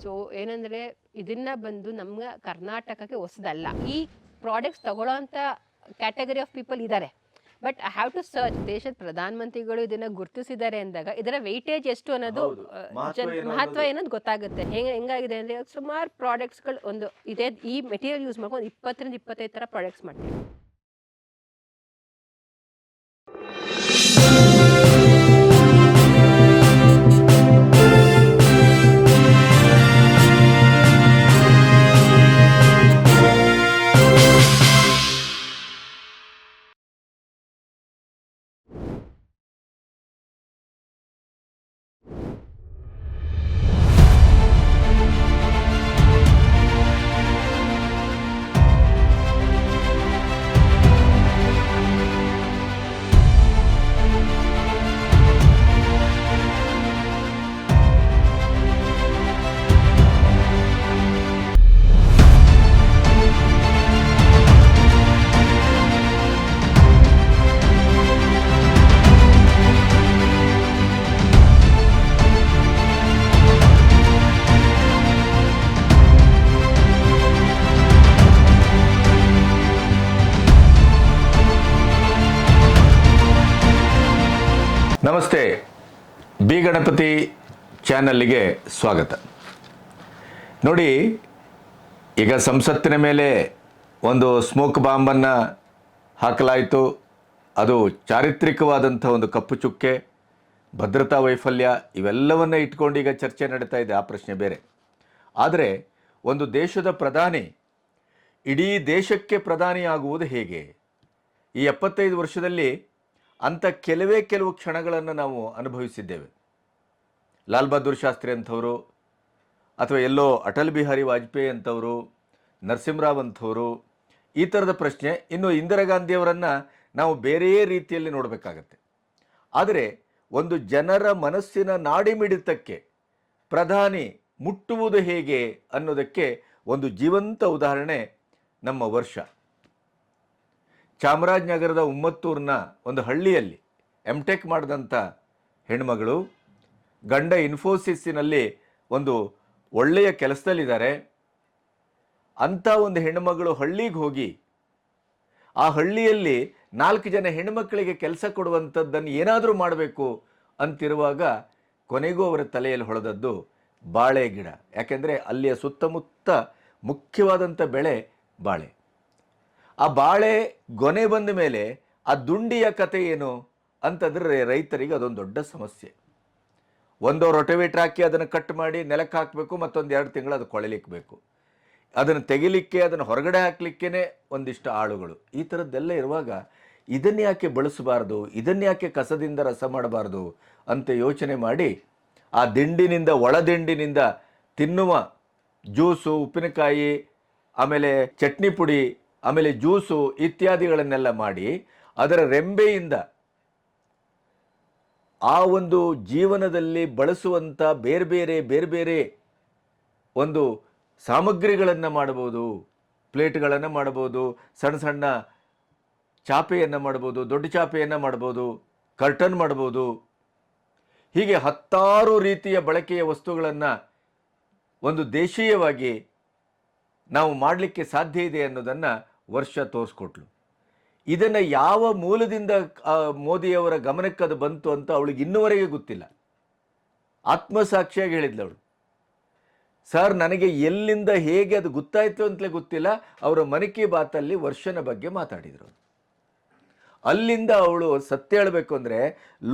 So ಏನಂದ್ರೆ ಇದನ್ನ ಬಂದು ನಮ್ಮ ಕರ್ನಾಟಕಕ್ಕೆ ಹೊಸದಲ್ಲ. ಈ ಪ್ರಾಡಕ್ಟ್ಸ್ ತಗೊಳ್ಳೋಂಥ ಕ್ಯಾಟಗರಿ ಆಫ್ ಪೀಪಲ್ ಇದ್ದಾರೆ. But I have to search. ದೇಶದ ಪ್ರಧಾನ ಮಂತ್ರಿಗಳು ಇದನ್ನ ಗುರುತಿಸಿದ್ದಾರೆ ಅಂದಾಗ ಇದರ ವೆಯ್ಟೇಜ್ ಎಷ್ಟು ಅನ್ನೋದು ಮಹತ್ವ ಏನಂತ ಗೊತ್ತಾಗುತ್ತೆ. ಹೆಂಗಾಗಿದೆ ಅಂದ್ರೆ ಸುಮಾರು ಪ್ರಾಡಕ್ಟ್ಸ್ಗಳು ಒಂದು ಇದೇ ಈ ಮೆಟೀರಿಯಲ್ ಯೂಸ್ ಮಾಡ್ಕೊಂಡು 20 ರಿಂದ 25 ಥರ ಪ್ರಾಡಕ್ಟ್ಸ್ ಮಾಡ್ತೀವಿ. ನಮಸ್ತೆ, ಬಿ ಗಣಪತಿ ಚಾನಲ್ಗೆ ಸ್ವಾಗತ. ನೋಡಿ, ಈಗ ಸಂಸತ್ತಿನ ಮೇಲೆ ಒಂದು ಸ್ಮೋಕ್ ಬಾಂಬನ್ನು ಹಾಕಲಾಯಿತು. ಅದು ಚಾರಿತ್ರಿಕವಾದಂಥ ಒಂದು ಕಪ್ಪು ಚುಕ್ಕೆ, ಭದ್ರತಾ ವೈಫಲ್ಯ, ಇವೆಲ್ಲವನ್ನ ಇಟ್ಕೊಂಡು ಈಗ ಚರ್ಚೆ ನಡೀತಾ ಇದೆ. ಆ ಪ್ರಶ್ನೆ ಬೇರೆ. ಆದರೆ ಒಂದು ದೇಶದ ಪ್ರಧಾನಿ ಇಡೀ ದೇಶಕ್ಕೆ ಪ್ರಧಾನಿ ಆಗುವುದು ಹೇಗೆ? ಈ 75 ವರ್ಷದಲ್ಲಿ ಅಂಥ ಕೆಲವು ಕ್ಷಣಗಳನ್ನು ನಾವು ಅನುಭವಿಸಿದ್ದೇವೆ. ಲಾಲ್ ಬಹದ್ದೂರ್ ಶಾಸ್ತ್ರಿ ಅಂಥವರು, ಅಥವಾ ಎಲ್ಲೋ ಅಟಲ್ ಬಿಹಾರಿ ವಾಜಪೇಯಿ ಅಂಥವರು, ನರಸಿಂಹರಾವ್ ಅಂಥವರು, ಈ ಥರದ ಪ್ರಶ್ನೆ. ಇನ್ನು ಇಂದಿರಾ ಗಾಂಧಿಯವರನ್ನು ನಾವು ಬೇರೆಯೇ ರೀತಿಯಲ್ಲಿ ನೋಡಬೇಕಾಗತ್ತೆ. ಆದರೆ ಒಂದು ಜನರ ಮನಸ್ಸಿನ ನಾಡಿಮಿಡಿತಕ್ಕೆ ಪ್ರಧಾನಿ ಮುಟ್ಟುವುದು ಹೇಗೆ ಅನ್ನೋದಕ್ಕೆ ಒಂದು ಜೀವಂತ ಉದಾಹರಣೆ ನಮ್ಮ ವರ್ಷ. ಚಾಮರಾಜನಗರದ ಉಮ್ಮತ್ತೂರಿನ ಒಂದು ಹಳ್ಳಿಯಲ್ಲಿ MTech ಮಾಡಿದಂಥ ಹೆಣ್ಮಗಳು, ಗಂಡ ಇನ್ಫೋಸಿಸ್ಸಿನಲ್ಲಿ ಒಂದು ಒಳ್ಳೆಯ ಕೆಲಸದಲ್ಲಿದ್ದಾರೆ. ಅಂಥ ಒಂದು ಹೆಣ್ಣುಮಗಳು ಹಳ್ಳಿಗೆ ಹೋಗಿ ಆ ಹಳ್ಳಿಯಲ್ಲಿ 4 ಜನ ಹೆಣ್ಣುಮಕ್ಕಳಿಗೆ ಕೆಲಸ ಕೊಡುವಂಥದ್ದನ್ನು ಏನಾದರೂ ಮಾಡಬೇಕು ಅಂತಿರುವಾಗ ಕೊನೆಗೂ ಅವರ ತಲೆಯಲ್ಲಿ ಹೊಳೆದದ್ದು ಬಾಳೆ ಗಿಡ. ಯಾಕೆಂದರೆ ಅಲ್ಲಿಯ ಸುತ್ತಮುತ್ತ ಮುಖ್ಯವಾದಂಥ ಬೆಳೆ ಬಾಳೆ. ಆ ಬಾಳೆ ಗೊನೆ ಬಂದ ಮೇಲೆ ಆ ದುಂಡಿಯ ಕತೆ ಏನು ಅಂತಂದರೆ ರೈತರಿಗೆ ಅದೊಂದು ದೊಡ್ಡ ಸಮಸ್ಯೆ. ಒಂದು ರೊಟೋವೇಟ್ರ್ ಹಾಕಿ ಅದನ್ನು ಕಟ್ ಮಾಡಿ ನೆಲಕ್ಕೆ ಹಾಕಬೇಕು, ಮತ್ತೊಂದು 2 ತಿಂಗಳು ಅದು ಕೊಳೆಲಿಕ್ಕೆ ಬೇಕು. ಅದನ್ನು ತೆಗಿಲಿಕ್ಕೆ, ಅದನ್ನು ಹೊರಗಡೆ ಹಾಕಲಿಕ್ಕೇ ಒಂದಿಷ್ಟು ಆಳುಗಳು. ಈ ಥರದ್ದೆಲ್ಲ ಇರುವಾಗ ಇದನ್ನು ಯಾಕೆ ಬಳಸಬಾರ್ದು, ಇದನ್ನು ಯಾಕೆ ಕಸದಿಂದ ರಸ ಮಾಡಬಾರ್ದು ಅಂತ ಯೋಚನೆ ಮಾಡಿ ಆ ದಿಂಡಿನಿಂದ, ಒಳದಿಂಡಿನಿಂದ ತಿನ್ನುವ ಜ್ಯೂಸು, ಉಪ್ಪಿನಕಾಯಿ, ಆಮೇಲೆ ಚಟ್ನಿ ಪುಡಿ, ಆಮೇಲೆ ಜ್ಯೂಸು ಇತ್ಯಾದಿಗಳನ್ನೆಲ್ಲ ಮಾಡಿ ಅದರ ರೆಂಬೆಯಿಂದ ಆ ಒಂದು ಜೀವನದಲ್ಲಿ ಬಳಸುವಂಥ ಬೇರೆ ಬೇರೆ ಒಂದು ಸಾಮಗ್ರಿಗಳನ್ನು ಮಾಡಬಹುದು. ಪ್ಲೇಟ್ಗಳನ್ನು ಮಾಡಬಹುದು, ಸಣ್ಣ ಸಣ್ಣ ಚಾಪೆಯನ್ನು ಮಾಡ್ಬೋದು, ದೊಡ್ಡ ಚಾಪೆಯನ್ನು ಮಾಡ್ಬೋದು, ಕರ್ಟನ್ ಮಾಡ್ಬೋದು. ಹೀಗೆ 10 ರೀತಿಯ ಬಳಕೆಯ ವಸ್ತುಗಳನ್ನು ಒಂದು ದೇಶೀಯವಾಗಿ ನಾವು ಮಾಡಲಿಕ್ಕೆ ಸಾಧ್ಯ ಇದೆ ಅನ್ನೋದನ್ನು ವರ್ಷ ತೋರಿಸ್ಕೊಟ್ಲು. ಇದನ್ನು ಯಾವ ಮೂಲದಿಂದ ಮೋದಿಯವರ ಗಮನಕ್ಕೆ ಅದು ಬಂತು ಅಂತ ಅವಳಿಗೆ ಇನ್ನೂವರೆಗೆ ಗೊತ್ತಿಲ್ಲ. ಆತ್ಮಸಾಕ್ಷಿಯಾಗಿ ಹೇಳಿದ್ಲು ಅವಳು, ಸರ್ ನನಗೆ ಎಲ್ಲಿಂದ ಹೇಗೆ ಅದು ಗೊತ್ತಾಯಿತು ಅಂತಲೇ ಗೊತ್ತಿಲ್ಲ. ಅವರ ಮನ್ ಕಿ ಬಾತಲ್ಲಿ ವರ್ಷನ ಬಗ್ಗೆ ಮಾತಾಡಿದರು. ಅಲ್ಲಿಂದ ಅವಳು ಸತ್ಯ ಹೇಳಬೇಕು ಅಂದರೆ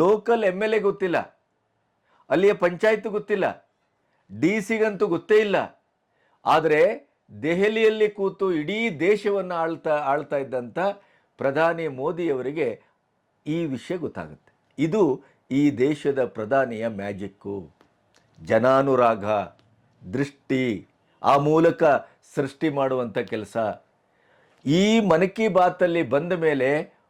ಲೋಕಲ್ MLA ಗೊತ್ತಿಲ್ಲ, ಅಲ್ಲಿಯ ಪಂಚಾಯತ್ ಗೊತ್ತಿಲ್ಲ, DC ಗಂತೂ ಗೊತ್ತೇ ಇಲ್ಲ. ಆದರೆ ದೆಹಲಿಯಲ್ಲಿ ಕೂತು ಇಡೀ ದೇಶವನ್ನು ಆಳ್ತಾ ಇದ್ದಂಥ ಪ್ರಧಾನಿ ಮೋದಿಯವರಿಗೆ ಈ ವಿಷಯ ಗೊತ್ತಾಗುತ್ತೆ. ಇದು ಈ ದೇಶದ ಪ್ರಧಾನಿಯ ಮ್ಯಾಜಿಕ್ಕು. ಜನಾನುರಾಗ, ದೃಷ್ಟಿ, ಆ ಮೂಲಕ ಸೃಷ್ಟಿ ಮಾಡುವಂಥ ಕೆಲಸ. ಈ ಮನ್ ಕಿ ಬಾತಲ್ಲಿ ಬಂದ ಮೇಲೆ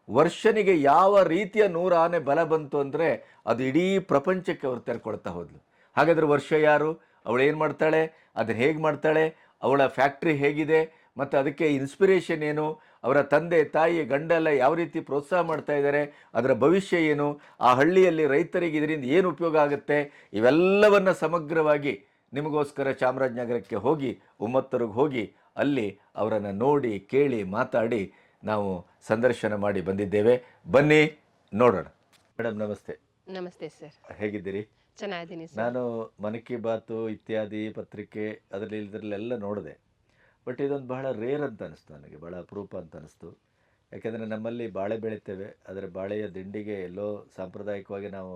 ವರ್ಷನಿಗೆ ಯಾವ ರೀತಿಯ 100 ಆನೆ ಬಲ ಬಂತು ಅಂದರೆ ಅದು ಇಡೀ ಪ್ರಪಂಚಕ್ಕೆ ಅವರು ತೆರ್ಕೊಳ್ತಾ ಹೋದ್ಲು. ಹಾಗಾದರೆ ವರ್ಷ ಯಾರು, ಅವಳು ಏನು ಮಾಡ್ತಾಳೆ, ಅದನ್ನು ಹೇಗೆ ಮಾಡ್ತಾಳೆ, ಅವಳ ಫ್ಯಾಕ್ಟ್ರಿ ಹೇಗಿದೆ, ಮತ್ತು ಅದಕ್ಕೆ ಇನ್ಸ್ಪಿರೇಷನ್ ಏನು, ಅವರ ತಂದೆ ತಾಯಿ ಗಂಡೆಲ್ಲ ಯಾವ ರೀತಿ ಪ್ರೋತ್ಸಾಹ ಮಾಡ್ತಾ ಇದ್ದಾರೆ, ಅದರ ಭವಿಷ್ಯ ಏನು, ಆ ಹಳ್ಳಿಯಲ್ಲಿ ರೈತರಿಗೆ ಇದರಿಂದ ಏನು ಉಪಯೋಗ ಆಗುತ್ತೆ, ಇವೆಲ್ಲವನ್ನು ಸಮಗ್ರವಾಗಿ ನಿಮಗೋಸ್ಕರ ಚಾಮರಾಜನಗರಕ್ಕೆ ಹೋಗಿ ಉಮ್ಮತ್ತೂರಿಗೆ ಹೋಗಿ ಅಲ್ಲಿ ಅವರನ್ನು ನೋಡಿ ಕೇಳಿ ಮಾತಾಡಿ ನಾವು ಸಂದರ್ಶನ ಮಾಡಿ ಬಂದಿದ್ದೇವೆ. ಬನ್ನಿ ನೋಡೋಣ. ಮೇಡಮ್ ನಮಸ್ತೆ. ನಮಸ್ತೆ ಸರ್. ಹೇಗಿದ್ದೀರಿ? ಚೆನ್ನಾಗಿದ್ದೀನಿ ಸರ್. ನಾನು ಮನ್ ಕಿ ಬಾತು ಇತ್ಯಾದಿ ಪತ್ರಿಕೆ ಅದರಲ್ಲಿ ಇದರಲ್ಲೆಲ್ಲ ನೋಡಿದೆ. ಬಟ್ ಇದೊಂದು ಬಹಳ ರೇರ್ ಅಂತ ಅನಿಸ್ತು ನನಗೆ, ಬಹಳ ಅಪರೂಪ ಅಂತ ಅನಿಸ್ತು. ಯಾಕೆಂದರೆ ನಮ್ಮಲ್ಲಿ ಬಾಳೆ ಬೆಳಿತೇವೆ, ಆದರೆ ಬಾಳೆಯ ದಿಂಡಿಗೆ ಎಲ್ಲೋ ಸಾಂಪ್ರದಾಯಿಕವಾಗಿ ನಾವು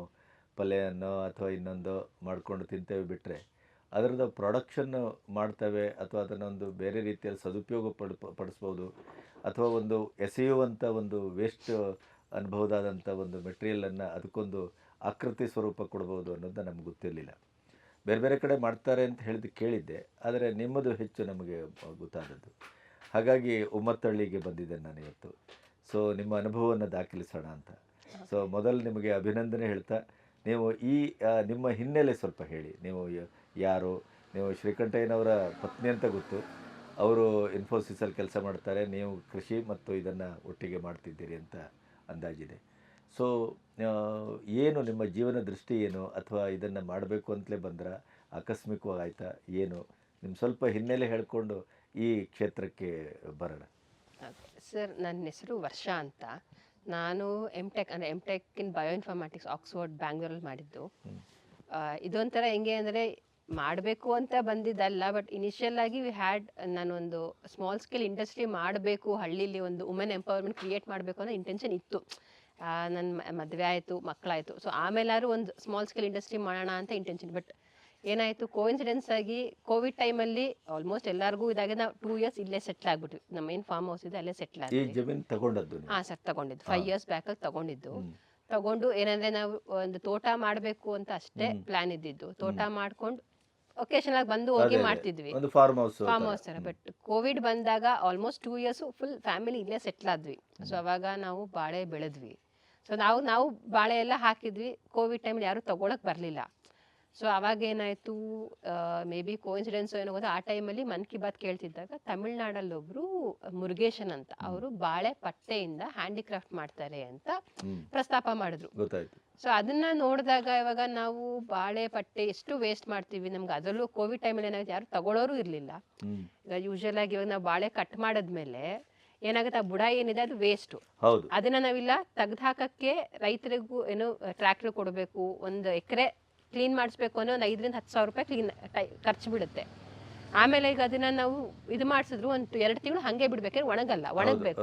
ಪಲ್ಯನೋ ಅಥವಾ ಇನ್ನೊಂದೋ ಮಾಡಿಕೊಂಡು ತಿಂತೇವೆ ಬಿಟ್ಟರೆ ಅದರದ್ದು ಪ್ರೊಡಕ್ಷನ್ನು ಮಾಡ್ತೇವೆ ಅಥವಾ ಅದನ್ನೊಂದು ಬೇರೆ ರೀತಿಯಲ್ಲಿ ಸದುಪಯೋಗ ಪಡಿಸ್ಬೋದು ಅಥವಾ ಒಂದು ಎಸೆಯುವಂಥ ಒಂದು ವೇಸ್ಟ್ ಅನ್ಬಹುದಾದಂಥ ಒಂದು ಮೆಟೀರಿಯಲನ್ನು ಅದಕ್ಕೊಂದು ಆಕೃತಿ ಸ್ವರೂಪ ಕೊಡ್ಬೋದು ಅನ್ನೋದು ನಮ್ಗೆ ಗೊತ್ತಿರಲಿಲ್ಲ. ಬೇರೆ ಬೇರೆ ಕಡೆ ಮಾಡ್ತಾರೆ ಅಂತ ಹೇಳಿದ್ದು ಕೇಳಿದ್ದೆ, ಆದರೆ ನಿಮ್ಮದು ಹೆಚ್ಚು ನಮಗೆ ಗೊತ್ತಾದದ್ದು. ಹಾಗಾಗಿ ಉಮ್ಮತ್ತಳ್ಳಿಗೆ ಬಂದಿದ್ದೇನೆ ನಾನು ಇವತ್ತು. ಸೊ ನಿಮ್ಮ ಅನುಭವವನ್ನು ದಾಖಲಿಸೋಣ ಅಂತ. ಸೊ ಮೊದಲು ನಿಮಗೆ ಅಭಿನಂದನೆ ಹೇಳ್ತಾ, ನೀವು ಈ ನಿಮ್ಮ ಹಿನ್ನೆಲೆ ಸ್ವಲ್ಪ ಹೇಳಿ. ನೀವು ಯಾರು? ನೀವು ಶ್ರೀಕಂಠಯ್ಯನವರ ಪತ್ನಿ ಅಂತ ಗೊತ್ತು, ಅವರು ಇನ್ಫೋಸಿಸಲ್ಲಿ ಕೆಲಸ ಮಾಡ್ತಾರೆ, ನೀವು ಕೃಷಿ ಮತ್ತು ಇದನ್ನು ಒಟ್ಟಿಗೆ ಮಾಡ್ತಿದ್ದೀರಿ ಅಂತ ಅಂದಾಜಿದೆ. ಸೊ ಏನು ನಿಮ್ಮ ಜೀವನ ದೃಷ್ಟಿ ಏನು, ಅಥವಾ ಇದನ್ನು ಮಾಡಬೇಕು ಅಂತಲೇ ಬಂದ್ರೆ ಆಕಸ್ಮಿಕವಾಗಿ ಆಯಿತಾ ಏನು? ನಿಮ್ಮ ಸ್ವಲ್ಪ ಹಿನ್ನೆಲೆ ಹೇಳಿಕೊಂಡು ಈ ಕ್ಷೇತ್ರಕ್ಕೆ ಬರೋಣ. ಸರ್, ನನ್ನ ಹೆಸರು ವರ್ಷ ಅಂತ. ನಾನು ಎಮ್.ಟೆಕ್ ಅಂದರೆ ಎಮ್.ಟೆಕ್ ಇನ್ ಬಯೋಇನ್ಫಾರ್ಮ್ಯಾಟಿಕ್ಸ್ ಆಕ್ಸ್ಫೋರ್ಡ್ ಬ್ಯಾಂಗ್ಳೂರಲ್ಲಿ ಮಾಡಿದ್ದು. ಇದೊಂಥರ ಹೆಂಗೆ ಅಂದರೆ ಮಾಡಬೇಕು ಅಂತ ಬಂದಿದ್ದಲ್ಲ, ಬಟ್ ಇನಿಷಿಯಲ್ ಆಗಿ ನಾನೊಂದು ಸ್ಮಾಲ್ ಸ್ಕೇಲ್ ಇಂಡಸ್ಟ್ರಿ ಮಾಡಬೇಕು, ಹಳ್ಳಿಲಿ ಒಂದು ವುಮೆನ್ ಎಂಪವರ್ಮೆಂಟ್ ಕ್ರಿಯೇಟ್ ಮಾಡಬೇಕು ಅನ್ನೋ ಇಂಟೆನ್ಷನ್ ಇತ್ತು. ನನ್ನ ಮದುವೆ ಆಯಿತು, ಮಕ್ಕಳಾಯಿತು. ಸೊ ಆಮೇಲಾದ್ರು ಒಂದು ಸ್ಮಾಲ್ ಸ್ಕೇಲ್ ಇಂಡಸ್ಟ್ರಿ ಮಾಡೋಣ ಅಂತ ಇಂಟೆನ್ಷನ್. ಬಟ್ ಏನಾಯಿತು, ಕೋಇನ್ಸಿಡೆನ್ಸ್ ಆಗಿ ಕೋವಿಡ್ ಟೈಮಲ್ಲಿ ಆಲ್ಮೋಸ್ಟ್ ಎಲ್ಲರಿಗೂ ಇದಾಗಿ ನಾವು 2 years ಇಲ್ಲೇ ಸೆಟ್ಲ್ ಆಗ್ಬಿಟ್ವಿ. ನಮ್ಮ ಏನು ಫಾರ್ಮ್ ಹೌಸ್ ಇದೆ ಅಲ್ಲೇ ಸೆಟ್ಲ್ ಈ ಜಮೀನು ತಗೊಂಡದ್ದು? ಹಾಂ ಸರ್, ತಗೊಂಡಿದ್ದು 5 years ಬ್ಯಾಕಲ್ಲಿ ತಗೊಂಡಿದ್ದು. ತಗೊಂಡು ಏನಂದರೆ ನಾವು ಒಂದು ತೋಟ ಮಾಡಬೇಕು ಅಂತ ಅಷ್ಟೇ ಪ್ಲ್ಯಾನ್ ಇದ್ದಿದ್ದು. ತೋಟ ಮಾಡ್ಕೊಂಡು ಒಕೇಶನಲ್ ಆಗಿ ಬಂದು ಹೋಗಿ ಮಾಡ್ತಿದ್ವಿ, ಫಾರ್ಮ್ ಹೌಸ್ ಥರ. ಬಟ್ ಕೋವಿಡ್ ಬಂದಾಗ ಆಲ್ಮೋಸ್ಟ್ 2 years ಫುಲ್ ಫ್ಯಾಮಿಲಿ ಇಲ್ಲೇ ಸೆಟ್ಲ್ ಆದ್ವಿ. ಸೊ ಅವಾಗ ನಾವು ಬಾಳೆ ಬೆಳೆದ್ವಿ. ಸೊ ನಾವು ಬಾಳೆ ಎಲ್ಲ ಹಾಕಿದ್ವಿ. ಕೋವಿಡ್ ಟೈಮಲ್ಲಿ ಯಾರೂ ತೊಗೊಳಕ್ಕೆ ಬರಲಿಲ್ಲ. ಸೊ ಅವಾಗ ಏನಾಯಿತು, ಮೇ ಬಿ ಕೋಇನ್ಸಿಡೆನ್ಸ್ ಏನೋ ಗೊತ್ತಾ, ಆ ಟೈಮಲ್ಲಿ ಮನ್ ಕಿ ಬಾತ್ ಕೇಳ್ತಿದ್ದಾಗ ತಮಿಳ್ನಾಡಲ್ಲಿ ಒಬ್ಬರು ಮುರುಗೇಶನ್ ಅಂತ, ಅವರು ಬಾಳೆ ಪಟ್ಟೆಯಿಂದ ಹ್ಯಾಂಡಿಕ್ರಾಫ್ಟ್ ಮಾಡ್ತಾರೆ ಅಂತ ಪ್ರಸ್ತಾಪ ಮಾಡಿದ್ರು. ಸೊ ಅದನ್ನ ನೋಡಿದಾಗ ಇವಾಗ ನಾವು ಬಾಳೆ ಪಟ್ಟೆ ಎಷ್ಟು ವೇಸ್ಟ್ ಮಾಡ್ತೀವಿ. ನಮ್ಗೆ ಅದರಲ್ಲೂ ಕೋವಿಡ್ ಟೈಮಲ್ಲಿ ಏನಾಗುತ್ತೆ, ಯಾರು ತಗೊಳ್ಳೋರು ಇರಲಿಲ್ಲ. ಈಗ ಯೂಶಲ್ ಆಗಿ ಇವಾಗ ನಾವು ಬಾಳೆ ಕಟ್ ಮಾಡಿದ್ಮೇಲೆ ಏನಾಗುತ್ತೆ, ಆ ಬುಡ ಏನಿದೆ ಅದು ವೇಸ್ಟು. ಅದನ್ನ ನಾವಿಲ್ಲ ತೆಗ್ದು ಹಾಕಕ್ಕೆ ರೈತರಿಗೂ ಏನು ಟ್ರ್ಯಾಕ್ಟರ್ ಕೊಡಬೇಕು, ಒಂದು ಎಕರೆ ಕ್ಲೀನ್ ಮಾಡಿಸ್ಬೇಕು ಅನ್ನೋ ಒಂದು 5,000 to 10,000 ರೂಪಾಯಿ ಖರ್ಚು ಬಿಡುತ್ತೆ. ಆಮೇಲೆ ಈಗ ಅದನ್ನ ನಾವು ಇದು ಮಾಡಿಸಿದ್ರು ಒಂದು 2 ತಿಂಗಳು ಹಂಗೆ ಬಿಡ್ಬೇಕು, ಒಣಗಬೇಕು.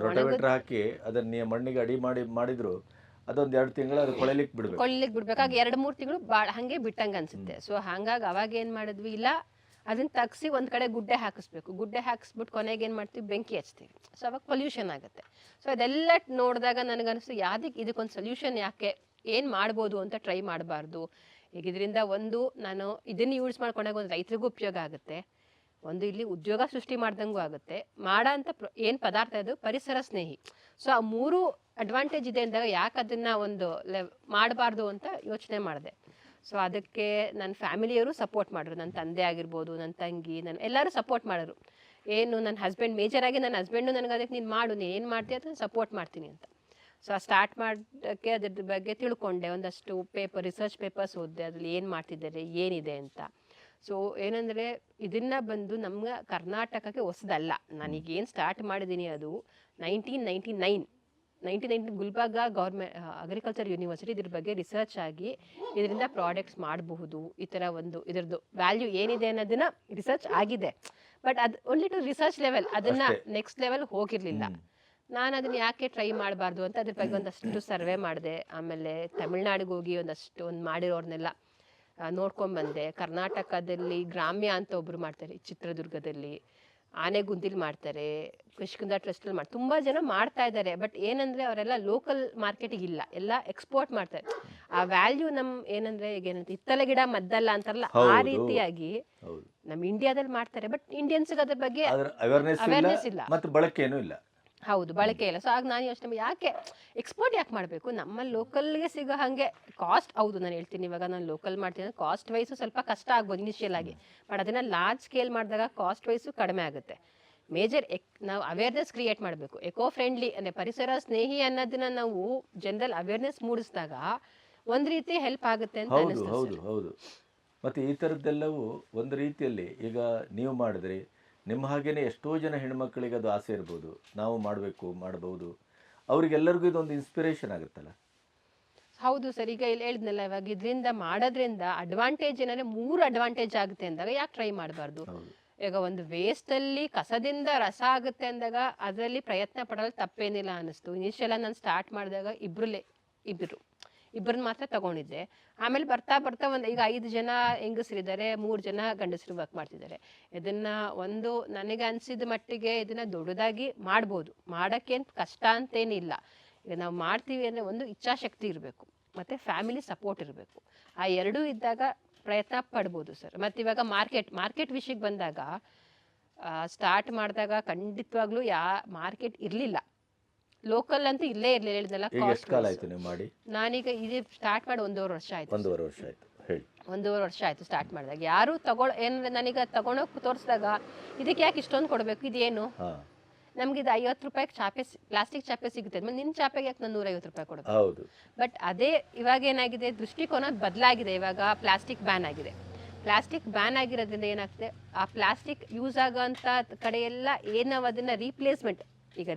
ಹಾಕಿ ಅದನ್ನ ಮಣ್ಣಿಗೆ ಅಡಿ ಮಾಡಿದ್ರು ಅದೊಂದು 2 ತಿಂಗಳು ಅದು ಕೊಳಿಲಿಕ್ಕೆ ಬಿಡ್ಬೇಕಾಗ 2-3 ತಿಂಗಳು ಹಂಗೆ ಬಿಟ್ಟಂಗೆ ಅನ್ಸುತ್ತೆ. ಸೊ ಹಂಗಾಗಿ ಅವಾಗ ಏನ್ ಮಾಡಿದ್ವಿ, ಇಲ್ಲ ಅದನ್ನ ತಗ್ಸಿ ಒಂದ್ ಕಡೆ ಗುಡ್ಡೆ ಹಾಕಿಸ್ಬೇಕು. ಗುಡ್ಡೆ ಹಾಕಿಸ್ಬಿಟ್ಟು ಕೊನೆಗೆ ಏನ್ ಮಾಡ್ತೀವಿ, ಬೆಂಕಿ ಹಚ್ತೀವಿ. ಸೊ ಅವಾಗ ಪೊಲ್ಯೂಷನ್ ಆಗುತ್ತೆ. ಸೊ ಅದೆಲ್ಲ ನೋಡಿದಾಗ ನನಗನ್ನಿಸ್ತು, ಇದಕ್ಕೊಂದು ಸೊಲ್ಯೂಷನ್ ಯಾಕೆ, ಏನ್ ಮಾಡ್ಬೋದು ಅಂತ ಟ್ರೈ ಮಾಡಬಾರ್ದು. ಈಗ ಇದರಿಂದ ಒಂದು ನಾನು ಇದನ್ನು ಯೂಸ್ ಮಾಡ್ಕೊಂಡಾಗ ಒಂದು ರೈತರಿಗೂ ಉಪಯೋಗ ಆಗುತ್ತೆ, ಒಂದು ಇಲ್ಲಿ ಉದ್ಯೋಗ ಸೃಷ್ಟಿ ಮಾಡ್ದಂಗೂ ಆಗುತ್ತೆ. ಅಂತ ಏನು ಪದಾರ್ಥ ಇದು ಪರಿಸರ ಸ್ನೇಹಿ. ಸೊ ಆ 3 ಅಡ್ವಾಂಟೇಜ್ ಇದೆ ಅಂದಾಗ ಯಾಕೆ ಅದನ್ನ ಒಂದು ಮಾಡಬಾರ್ದು ಅಂತ ಯೋಚನೆ ಮಾಡಿದೆ. ಸೊ ಅದಕ್ಕೆ ನನ್ನ ಫ್ಯಾಮಿಲಿಯವರು ಸಪೋರ್ಟ್ ಮಾಡಿದ್ರು. ನನ್ನ ತಂದೆ ಆಗಿರ್ಬೋದು, ನನ್ನ ತಂಗಿ, ಎಲ್ಲರೂ ಸಪೋರ್ಟ್ ಮಾಡಿದ್ರು. ಏನು ನನ್ನ ಹಸ್ಬೆಂಡ್, ಮೇಜರ್ ಆಗಿ ನನ್ನ ಹಸ್ಬೆಂಡು ನನಗೆ ಅದಕ್ಕೆ ನೀನು ಮಾಡು, ನೀನು ಏನು ಮಾಡ್ತೀಯ ಅಂತ ಸಪೋರ್ಟ್ ಮಾಡ್ತೀನಿ ಅಂತ. ಸೊ ಸ್ಟಾರ್ಟ್ ಮಾಡೋಕ್ಕೆ ಅದ್ರ ಬಗ್ಗೆ ತಿಳ್ಕೊಂಡೆ, ಒಂದಷ್ಟು ರಿಸರ್ಚ್ ಪೇಪರ್ಸ್ ಓದಿದೆ, ಅದ್ರಲ್ಲಿ ಏನು ಮಾಡ್ತಿದ್ದಾರೆ, ಏನಿದೆ ಅಂತ. ಸೊ ಏನಂದರೆ ಇದನ್ನ ಬಂದು ನಮ್ಮ ಕರ್ನಾಟಕಕ್ಕೆ ಹೊಸದಲ್ಲ. ನಾನೀಗೇನು ಸ್ಟಾರ್ಟ್ ಮಾಡಿದ್ದೀನಿ ಅದು 1999 ಗುಲ್ಬರ್ಗ ಗೌರ್ಮೆಂಟ್ ಅಗ್ರಿಕಲ್ಚರ್ ಯೂನಿವರ್ಸಿಟಿ ಇದ್ರ ಬಗ್ಗೆ ರಿಸರ್ಚ್ ಆಗಿ ಇದರಿಂದ ಪ್ರಾಡಕ್ಟ್ಸ್ ಮಾಡಬಹುದು, ಈ ಥರ ಒಂದು ಇದರದ್ದು ವ್ಯಾಲ್ಯೂ ಏನಿದೆ ಅನ್ನೋದನ್ನ ರಿಸರ್ಚ್ ಆಗಿದೆ. ಬಟ್ ಅದು ಓನ್ಲಿ ಟು ರಿಸರ್ಚ್ ಲೆವೆಲ್, ಅದನ್ನ ನೆಕ್ಸ್ಟ್ ಲೆವೆಲ್ ಹೋಗಿರಲಿಲ್ಲ. ನಾನು ಅದನ್ನ ಯಾಕೆ ಟ್ರೈ ಮಾಡಬಾರ್ದು ಅಂತ ಅದ್ರ ಬಗ್ಗೆ ಒಂದಷ್ಟು ಸರ್ವೆ ಮಾಡಿದೆ. ಆಮೇಲೆ ತಮಿಳ್ನಾಡಿಗೆ ಹೋಗಿ ಒಂದಷ್ಟು ಮಾಡಿರೋರ್ನೆಲ್ಲ ನೋಡ್ಕೊಂಡ್ಬಂದೆ. ಕರ್ನಾಟಕದಲ್ಲಿ ಗ್ರಾಮ್ಯ ಅಂತ ಒಬ್ರು ಮಾಡ್ತಾರೆ, ಚಿತ್ರದುರ್ಗದಲ್ಲಿ ಆನೆಗುಂದಿಲಿ ಮಾಡ್ತಾರೆ, ಕೃಷಿಕುಂದ ಟ್ರಸ್ಟಲ್ಲಿ ಮಾಡ್ತಾರೆ, ತುಂಬ ಜನ ಮಾಡ್ತಾ ಇದ್ದಾರೆ. ಬಟ್ ಏನಂದರೆ ಅವರೆಲ್ಲ ಲೋಕಲ್ ಮಾರ್ಕೆಟಿಗೆ ಇಲ್ಲ, ಎಲ್ಲ ಎಕ್ಸ್ಪೋರ್ಟ್ ಮಾಡ್ತಾರೆ. ಆ ವ್ಯಾಲ್ಯೂ ಏನಂದರೆ ಈಗ ಏನಂತ ಹಿತ್ತಲ ಗಿಡ ಮದ್ದಲ್ಲ ಅಂತಾರಲ್ಲ, ಆ ರೀತಿಯಾಗಿ ನಮ್ಮ ಇಂಡಿಯಾದಲ್ಲಿ ಮಾಡ್ತಾರೆ. ಬಟ್ ಇಂಡಿಯನ್ಸ್ಗೆ ಅದ್ರ ಬಗ್ಗೆ ಅವೇರ್ನೆಸ್ ಇಲ್ಲ ಮತ್ತು ಬಳಕೆನೂ ಇಲ್ಲ. ಹೌದು, ಬಳಕೆ ಇಲ್ಲ. ಸೊ ಆಗ ನಾನು ಯೋಚನೆ, ಯಾಕೆ ಎಕ್ಸ್ಪೋರ್ಟ್ ಯಾಕೆ ಮಾಡಬೇಕು, ನಮ್ಮಲ್ಲಿ ಲೋಕಲ್ಗೆ ಸಿಗೋ ಹಾಗೆ ಕಾಸ್ಟ್. ಹೌದು, ನಾನು ಹೇಳ್ತೀನಿ, ಇವಾಗ ನಾನು ಲೋಕಲ್ ಮಾಡ್ತೀನಿ, ಕಾಸ್ಟ್ ವೈಸು ಸ್ವಲ್ಪ ಕಷ್ಟ ಆಗ್ಬೋದು ಇನಿಷಿಯಲ್ ಆಗಿ. ಬಟ್ ಅದನ್ನು ಲಾರ್ಜ್ ಸ್ಕೇಲ್ ಮಾಡಿದಾಗ ಕಾಸ್ಟ್ ವೈಸು ಕಡಿಮೆ ಆಗುತ್ತೆ. ಮೇಜರ್ ನಾವು ಅವೇರ್ನೆಸ್ ಕ್ರಿಯೇಟ್ ಮಾಡಬೇಕು. ಎಕೋ ಫ್ರೆಂಡ್ಲಿ ಅಂದರೆ ಪರಿಸರ ಸ್ನೇಹಿ ಅನ್ನೋದನ್ನ ನಾವು ಜನರಲ್ ಅವೇರ್ನೆಸ್ ಮೂಡಿಸಿದಾಗ ಒಂದು ರೀತಿ ಹೆಲ್ಪ್ ಆಗುತ್ತೆ ಅಂತ ಅನಿಸ್ತದೆ. ಹೌದು. ಮತ್ತು ಈ ಥರದ್ದೆಲ್ಲವೂ ಒಂದು ರೀತಿಯಲ್ಲಿ ಈಗ ನೀವು ಮಾಡಿದ್ರಿ, ನಿಮ್ಮ ಹಾಗೇನೆ ಎಷ್ಟೋ ಜನ ಹೆಣ್ಮಕ್ಳಿಗೆ ಅದು ಆಸೆ ಇರ್ಬೋದು, ನಾವು ಮಾಡಬೇಕು ಮಾಡ್ಬೋದು, ಅವರಿಗೆಲ್ಲರಿಗೂ ಇದೊಂದು ಇನ್ಸ್ಪಿರೇಷನ್ ಆಗುತ್ತಲ್ಲ. ಹೌದು ಸರ್, ಈಗ ಇಲ್ಲಿ ಹೇಳಿದ್ನಲ್ಲ, ಇವಾಗ ಇದರಿಂದ ಮಾಡೋದ್ರಿಂದ ಅಡ್ವಾಂಟೇಜ್ ಏನಂದ್ರೆ 3 ಅಡ್ವಾಂಟೇಜ್ ಆಗುತ್ತೆ ಅಂದಾಗ ಯಾಕೆ ಟ್ರೈ ಮಾಡಬಾರ್ದು? ಹೌದು. ಈಗ ಒಂದು ವೇಸ್ಟ್ ಅಲ್ಲಿ ಕಸದಿಂದ ರಸ ಆಗುತ್ತೆ ಅಂದಾಗ ಅದರಲ್ಲಿ ಪ್ರಯತ್ನ ಪಡಲು ತಪ್ಪೇನಿಲ್ಲ ಅನಿಸ್ತು. ಇನಿಷಿಯಲ್ ನಾನು ಸ್ಟಾರ್ಟ್ ಮಾಡಿದಾಗ ಇಬ್ಬರನ್ನ ಮಾತ್ರ ತಗೊಂಡಿದ್ದೆ. ಆಮೇಲೆ ಬರ್ತಾ ಬರ್ತಾ ಈಗ 5 ಜನ ಹೆಂಗಸರಿದ್ದಾರೆ, 3 ಜನ ಗಂಡಸರು ವರ್ಕ್ ಮಾಡ್ತಿದ್ದಾರೆ. ಇದನ್ನ ನನಗೆ ಅನ್ಸಿದ ಮಟ್ಟಿಗೆ ಇದನ್ನ ದೊಡ್ಡದಾಗಿ ಮಾಡ್ಬೋದು, ಮಾಡಕ್ಕೆ ಕಷ್ಟ ಅಂತೇನಿಲ್ಲ. ಈಗ ನಾವು ಮಾಡ್ತೀವಿ ಅಂದ್ರೆ ಒಂದು ಇಚ್ಛಾಶಕ್ತಿ ಇರಬೇಕು, ಮತ್ತೆ ಫ್ಯಾಮಿಲಿ ಸಪೋರ್ಟ್ ಇರಬೇಕು. ಆ ಎರಡೂ ಇದ್ದಾಗ ಪ್ರಯತ್ನ ಪಡ್ಬೋದು ಸರ್. ಮತ್ತು ಇವಾಗ ಮಾರ್ಕೆಟ್ ವಿಷಯಕ್ಕೆ ಬಂದಾಗ ಸ್ಟಾರ್ಟ್ ಮಾಡಿದಾಗ ಖಂಡಿತವಾಗ್ಲೂ ಮಾರ್ಕೆಟ್ ಇರಲಿಲ್ಲ, ಲೋಕಲ್ ಅಂತೂ ಇಲ್ಲೇ ಇರಲಿಲ್ಲ. ಹೇಳಿದ್ನಲ್ಲ, ಎಷ್ಟು ಕಾಲ ಆಯ್ತು ನೀವು ಮಾಡಿ? ನಾನೀಗ ಇದು ಸ್ಟಾರ್ಟ್ ಮಾಡಿ 1.5 ವರ್ಷ ಆಯ್ತು. 1.5 ವರ್ಷ ಆಯ್ತು, ಹೇಳಿ. 1.5 ವರ್ಷ ಆಯ್ತು ಸ್ಟಾರ್ಟ್ ಮಾಡಿದಾಗ. ಯಾರು ಏನಂದ್ರೆ ನನಗೆ ತಗೊಂಡೋಗಿ ತೋರಿಸಿದಾಗ ಇದಕ್ಕೆ ಯಾಕೆ ಇಷ್ಟೊಂದು ಕೊಡಬೇಕು, ಇದೇನು ನಮ್ಗೆ ಇದು 50 ರೂಪಾಯಿ ಪ್ಲಾಸ್ಟಿಕ್ ಚಾಪೆ ಸಿಗುತ್ತೆ, ನಿನ್ನ ಚಾಪೆಗೆ ಯಾಕೆ ನಾನು 150 ರೂಪಾಯಿ ಕೊಡಬೇಕು? ಹೌದು. ಬಟ್ ಅದೇ ಇವಾಗ ಏನಾಗಿದೆ, ದೃಷ್ಟಿಕೋನ ಬದಲಾಗಿದೆ. ಇವಾಗ ಪ್ಲಾಸ್ಟಿಕ್ ಬ್ಯಾನ್ ಆಗಿದೆ. ಪ್ಲಾಸ್ಟಿಕ್ ಬ್ಯಾನ್ ಆಗಿರೋದ್ರಿಂದ ಏನಾಗ್ತದೆ, ಆ ಪ್ಲಾಸ್ಟಿಕ್ ಯೂಸ್ ಆಗೋಂಥ ಕಡೆ ಎಲ್ಲ ನಾವು ಅದನ್ನ ರೀಪ್ಲೇಸ್ಮೆಂಟ್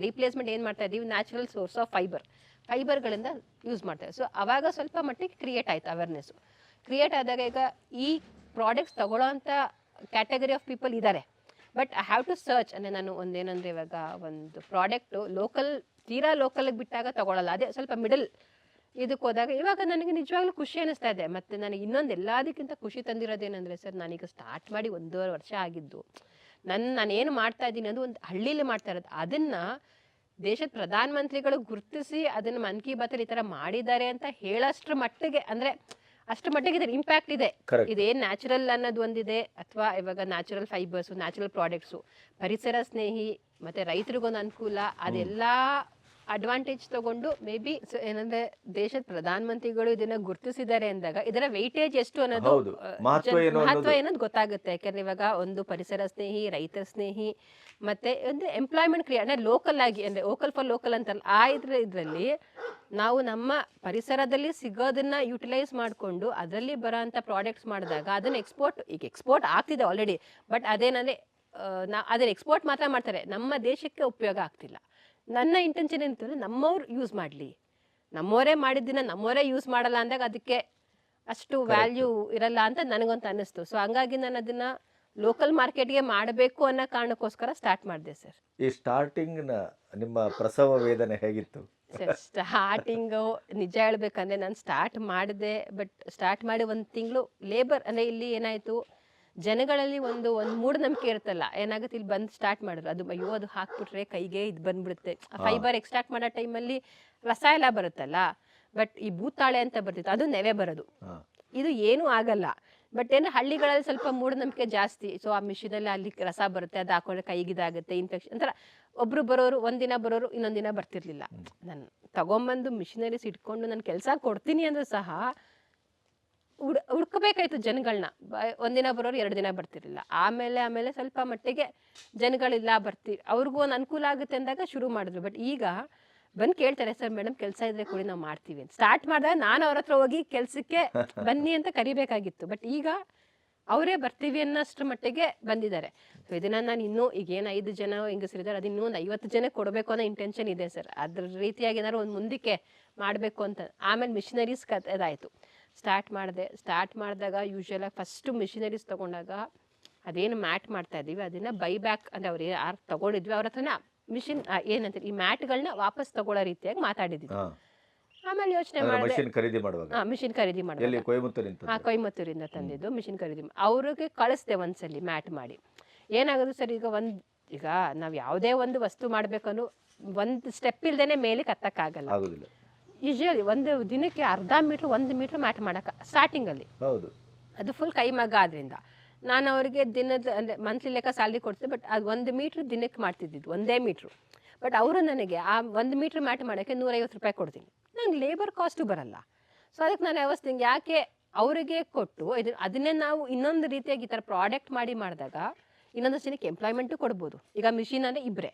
ಏನು ಮಾಡ್ತಾ ಇದೀವಿ, ನ್ಯಾಚುರಲ್ ಸೋರ್ಸ್ ಆಫ್ ಫೈಬರ್ಗಳಿಂದ ಯೂಸ್ ಮಾಡ್ತಾರೆ. ಸೊ ಅವಾಗ ಸ್ವಲ್ಪ ಮಟ್ಟಿಗೆ ಕ್ರಿಯೇಟ್ ಆಯ್ತು ಅವೇರ್ನೆಸ್ಸು. ಕ್ರಿಯೇಟ್ ಆದಾಗ ಈಗ ಈ ಪ್ರಾಡಕ್ಟ್ಸ್ ತಗೊಳ್ಳೋಂಥ ಕ್ಯಾಟಗರಿ ಆಫ್ ಪೀಪಲ್ ಇದ್ದಾರೆ. But I have to search. ಅಂದರೆ ನಾನು ಒಂದೇನಂದರೆ, ಇವಾಗ ಒಂದು ಪ್ರಾಡಕ್ಟು ತೀರಾ ಲೋಕಲ್ಗೆ ಬಿಟ್ಟಾಗ ತಗೊಳ್ಳಲ್ಲ, ಅದೇ ಸ್ವಲ್ಪ ಮಿಡಲ್ ಇದಕ್ಕೆ ಹೋದಾಗ ಇವಾಗ ನನಗೆ ನಿಜವಾಗ್ಲೂ ಖುಷಿ ಅನ್ನಿಸ್ತಾ ಇದೆ. ಮತ್ತು ನನಗೆ ಇನ್ನೊಂದು ಎಲ್ಲದಕ್ಕಿಂತ ಖುಷಿ ತಂದಿರೋದೇನೆಂದರೆ ಸರ್, ನಾನೀಗ ಸ್ಟಾರ್ಟ್ ಮಾಡಿ 1.5 ವರ್ಷ ಆಗಿದ್ದು, ನಾನೇನು ಮಾಡ್ತಾ ಇದ್ದೀನಿ ಅದು ಒಂದು ಹಳ್ಳಿಲಿ ಮಾಡ್ತಾ ಇರೋದು. ಅದನ್ನು ದೇಶದ ಪ್ರಧಾನಮಂತ್ರಿಗಳು ಗುರುತಿಸಿ ಅದನ್ನು ಮನ್ ಕಿ ಬಾತಲ್ಲಿ ಈ ಥರ ಮಾಡಿದ್ದಾರೆ ಅಂತ ಹೇಳೋಷ್ಟ್ರ ಮಟ್ಟಿಗೆ, ಅಂದರೆ ಅಷ್ಟು ಮಟ್ಟಿಗೆ ಇದ್ರ ಇಂಪ್ಯಾಕ್ಟ್ ಇದೆ. ಇದೇನು ನ್ಯಾಚುರಲ್ ಅನ್ನೋದು ಒಂದಿದೆ, ಅಥವಾ ಇವಾಗ ನ್ಯಾಚುರಲ್ ಫೈಬರ್ಸು, ನ್ಯಾಚುರಲ್ ಪ್ರಾಡಕ್ಟ್ಸು, ಪರಿಸರ ಸ್ನೇಹಿ, ಮತ್ತು ರೈತರಿಗೊಂದು ಅನುಕೂಲ, ಅದೆಲ್ಲ ಅಡ್ವಾಂಟೇಜ್ ತಗೊಂಡು ಮೇ ಬಿ ಏನಂದ್ರೆ ದೇಶದ ಪ್ರಧಾನಮಂತ್ರಿಗಳು ಇದನ್ನ ಗುರುತಿಸಿದ್ದಾರೆ ಅಂದಾಗ ಇದರ ವೆಯ್ಟೇಜ್ ಎಷ್ಟು ಅನ್ನೋದು ಮಹತ್ವ ಏನೋದು ಗೊತ್ತಾಗುತ್ತೆ. ಯಾಕಂದ್ರೆ ಇವಾಗ ಒಂದು ಪರಿಸರ ಸ್ನೇಹಿ, ರೈತರ ಸ್ನೇಹಿ, ಮತ್ತೆ ಒಂದು ಎಂಪ್ಲಾಯ್ಮೆಂಟ್ ಕ್ರಿಯೇಟ್, ಅಂದ್ರೆ ಲೋಕಲ್ ಆಗಿ, ಅಂದ್ರೆ ವೋಕಲ್ ಫಾರ್ ಲೋಕಲ್ ಅಂತಲ್ಲ, ಇದರಲ್ಲಿ ನಾವು ನಮ್ಮ ಪರಿಸರದಲ್ಲಿ ಸಿಗೋದನ್ನ ಯುಟಿಲೈಸ್ ಮಾಡಿಕೊಂಡು ಅದರಲ್ಲಿ ಬರೋಂಥ ಪ್ರಾಡಕ್ಟ್ಸ್ ಮಾಡಿದಾಗ ಅದನ್ನ ಎಕ್ಸ್ಪೋರ್ಟ್ ಆಗ್ತಿದೆ ಆಲ್ರೆಡಿ. ಬಟ್ ಅದೇನಂದ್ರೆ ಅದನ್ನ ಎಕ್ಸ್ಪೋರ್ಟ್ ಮಾತ್ರ ಮಾಡ್ತಾರೆ, ನಮ್ಮ ದೇಶಕ್ಕೆ ಉಪಯೋಗ ಆಗ್ತಿಲ್ಲ. ನನ್ನ ಇಂಟೆನ್ಷನ್ ಏನಂತಂದ್ರೆ ನಮ್ಮವ್ರು ಯೂಸ್ ಮಾಡಲಿ, ನಮ್ಮವರೇ ಮಾಡಿದ್ದನ್ನ ನಮ್ಮವರೇ ಯೂಸ್ ಮಾಡಲ್ಲ ಅಂದಾಗ ಅದಕ್ಕೆ ಅಷ್ಟು ವ್ಯಾಲ್ಯೂ ಇರಲ್ಲ ಅಂತ ನನಗಂತ ಅನ್ನಿಸ್ತು. ಸೊ ಹಂಗಾಗಿ ನಾನು ಅದನ್ನ ಲೋಕಲ್ ಮಾರ್ಕೆಟ್ಗೆ ಮಾಡಬೇಕು ಅನ್ನೋ ಕಾರಣಕ್ಕೋಸ್ಕರ ಸ್ಟಾರ್ಟ್ ಮಾಡಿದೆ ಸರ್. ಈ ಸ್ಟಾರ್ಟಿಂಗ್ನ ನಿಮ್ಮ ಪ್ರಸವ ವೇದನೆ ಹೇಗಿತ್ತು ಸರ್? ಸ್ಟಾರ್ಟಿಂಗು ನಿಜ ಹೇಳ್ಬೇಕಂದ್ರೆ ನಾನು ಸ್ಟಾರ್ಟ್ ಮಾಡಿದೆ, ಬಟ್ ಸ್ಟಾರ್ಟ್ ಮಾಡಿ 1 ತಿಂಗಳು ಲೇಬರ್, ಅಂದರೆ ಇಲ್ಲಿ ಏನಾಯಿತು, ಜನಗಳಲ್ಲಿ ಒಂದು ಮೂಢನಂಬಿಕೆ ಇರುತ್ತಲ್ಲ, ಏನಾಗುತ್ತೆ ಇಲ್ಲಿ ಬಂದು ಸ್ಟಾರ್ಟ್ ಮಾಡಿದ್ರು, ಅದು ಹಾಕ್ಬಿಟ್ರೆ ಕೈಗೆ ಇದು ಬಂದ್ಬಿಡುತ್ತೆ. ಫೈಬರ್ ಎಕ್ಸ್ಟ್ರಾಕ್ಟ್ ಮಾಡೋ ಟೈಮಲ್ಲಿ ರಸ ಎಲ್ಲ ಬರುತ್ತಲ್ಲ, ಬಟ್ ಈ ಭೂತಾಳೆ ಅಂತ ಬರ್ತಿತ್ತು, ಅದು ನೆವೆ ಬರೋದು, ಇದು ಏನೂ ಆಗಲ್ಲ. ಬಟ್ ಏನು ಹಳ್ಳಿಗಳಲ್ಲಿ ಸ್ವಲ್ಪ ಮೂಢನಂಬಿಕೆ ಜಾಸ್ತಿ. ಸೊ ಆ ಮಿಷಿನಲ್ಲಿ ಅಲ್ಲಿ ರಸ ಬರುತ್ತೆ, ಅದು ಹಾಕೊಂಡ್ರೆ ಕೈಗಿದಾಗುತ್ತೆ, ಇನ್ಫೆಕ್ಷನ್ ಒಂಥರ. ಒಬ್ರು ಬರೋರು ಒಂದಿನ ಬರೋರು ಇನ್ನೊಂದು ದಿನ ಬರ್ತಿರ್ಲಿಲ್ಲ. ನಾನು ತಗೊಂಬಂದು ಮಿಷಿನರೀಸ್ ಇಟ್ಕೊಂಡು ನಾನು ಕೆಲಸ ಕೊಡ್ತೀನಿ ಅಂದ್ರೂ ಸಹ ಹುಡ್ಕಬೇಕಾಯ್ತು ಜನಗಳನ್ನ. ಒಂದಿನ ಬರೋರು 2 ದಿನ ಬರ್ತಿರ್ಲಿಲ್ಲ. ಆಮೇಲೆ ಸ್ವಲ್ಪ ಮಟ್ಟಿಗೆ ಜನಗಳಿಲ್ಲ, ಅವ್ರಿಗೂ ಒಂದು ಅನುಕೂಲ ಆಗುತ್ತೆ ಅಂದಾಗ ಶುರು ಮಾಡಿದ್ರು. ಬಟ್ ಈಗ ಬಂದು ಕೇಳ್ತಾರೆ, ಸರ್ ಮೇಡಮ್ ಕೆಲಸ ಇದ್ರೆ ಕೊಡಿ, ನಾವು ಮಾಡ್ತೀವಿ ಅಂತ. ಸ್ಟಾರ್ಟ್ ಮಾಡಿದಾಗ ನಾನು ಅವ್ರ ಹತ್ರ ಹೋಗಿ ಕೆಲಸಕ್ಕೆ ಬನ್ನಿ ಅಂತ ಕರಿಬೇಕಾಗಿತ್ತು. ಬಟ್ ಈಗ ಅವರೇ ಬರ್ತೀವಿ ಅನ್ನೋಷ್ಟ್ರ ಮಟ್ಟಿಗೆ ಬಂದಿದ್ದಾರೆ. ಸೊ ಇದನ್ನ ನಾನು ಇನ್ನೂ ಈಗೇನು 5 ಜನ ಹೆಂಗಸರಿದ್ದಾರೆ, ಅದು ಇನ್ನೂ ಒಂದು 50 ಜನಕ್ಕೆ ಕೊಡಬೇಕು ಅನ್ನೋ ಇಂಟೆನ್ಷನ್ ಇದೆ ಸರ್. ಅದ್ರ ರೀತಿಯಾಗಿ ಏನಾದ್ರು ಒಂದು ಮುಂದಕ್ಕೆ ಮಾಡಬೇಕು ಅಂತ. ಆಮೇಲೆ ಮಿಷಿನರೀಸ್ ಅದಾಯಿತು, ಸ್ಟಾರ್ಟ್ ಮಾಡಿದಾಗ ಯೂಶ್ವಲಾಗಿ ಫಸ್ಟು ಮಿಷಿನರೀಸ್ ತೊಗೊಂಡಾಗ ಅದೇನು ಮ್ಯಾಟ್ ಮಾಡ್ತಾ ಇದ್ದೀವಿ ಅದನ್ನು ಬೈಬ್ಯಾಕ್, ಅಂದರೆ ಅವ್ರು ಯಾರು ತೊಗೊಂಡಿದ್ವಿ ಅವ್ರ ಹತ್ರನ ಮಿಷಿನ್ ಏನಂತಾರೆ ಈ ಮ್ಯಾಟ್ಗಳನ್ನ ವಾಪಸ್ ತಗೊಳ್ಳೋ ರೀತಿಯಾಗಿ ಮಾತಾಡಿದ್ವಿ. ಆಮೇಲೆ ಯೋಚನೆ ಮಾಡಿದೆ, ಮಿಷಿನ್ ಖರೀದಿ ಮಾಡುವಾಗ ಕೊಯಮತ್ತೂರಿಂದ ತಂದಿದ್ದು ಮಿಷಿನ್ ಖರೀದಿ ಅವ್ರಿಗೆ ಕಳಿಸ್ದೆ ಒಂದ್ಸಲಿ ಮ್ಯಾಟ್ ಮಾಡಿ. ಏನಾಗೋದು ಸರ್, ಈಗ ನಾವು ಯಾವುದೇ ಒಂದು ವಸ್ತು ಮಾಡ್ಬೇಕನ್ನು ಒಂದು ಸ್ಟೆಪ್ ಇಲ್ದೇನೆ ಮೇಲೆ ಕತ್ತಕ್ಕಾಗಲ್ಲ. ಯೂಶುವಲಿ ಒಂದು ದಿನಕ್ಕೆ 1/2 ಮೀಟ್ರ್ 1 ಮೀಟ್ರ್ ಮ್ಯಾಟ್ ಮಾಡಕ್ಕೆ ಸ್ಟಾರ್ಟಿಂಗಲ್ಲಿ, ಅದು ಫುಲ್ ಕೈ ಮಗ್ಗ ಆದ್ರಿಂದ ನಾನು ಅವರಿಗೆ ದಿನದ ಅಂದರೆ ಮಂತ್ಲಿ ಲೆಕ್ಕ ಸ್ಯಾಲ್ರಿ ಕೊಡ್ತಿದ್ದೆ. ಬಟ್ ಅದು 1 ಮೀಟ್ರ್ ದಿನಕ್ಕೆ ಮಾಡ್ತಿದ್ದಿದ್ದು, 1 ಮೀಟ್ರು. ಬಟ್ ಅವರು ನನಗೆ ಆ 1 ಮೀಟ್ರ್ ಮ್ಯಾಟ್ ಮಾಡೋಕ್ಕೆ 150 ರೂಪಾಯಿ ಕೊಡ್ತೀನಿ, ನಂಗೆ ಲೇಬರ್ ಕಾಸ್ಟು ಬರಲ್ಲ. ಸೊ ಅದಕ್ಕೆ ನಾನು ವ್ಯವಸ್ಥೆ ಯಾಕೆ ಅವರಿಗೆ ಕೊಟ್ಟು ಅದನ್ನೇ ನಾವು ಇನ್ನೊಂದು ರೀತಿಯಾಗಿ ಈ ಥರ ಪ್ರಾಡಕ್ಟ್ ಮಾಡಿದಾಗ ಇನ್ನೊಂದಷ್ಟು ಜನಕ್ಕೆ ಎಂಪ್ಲಾಯ್ಮೆಂಟು ಕೊಡ್ಬೋದು. ಈಗ ಮಿಷಿನ್ ಅಂದರೆ ಇಬ್ಬರೇ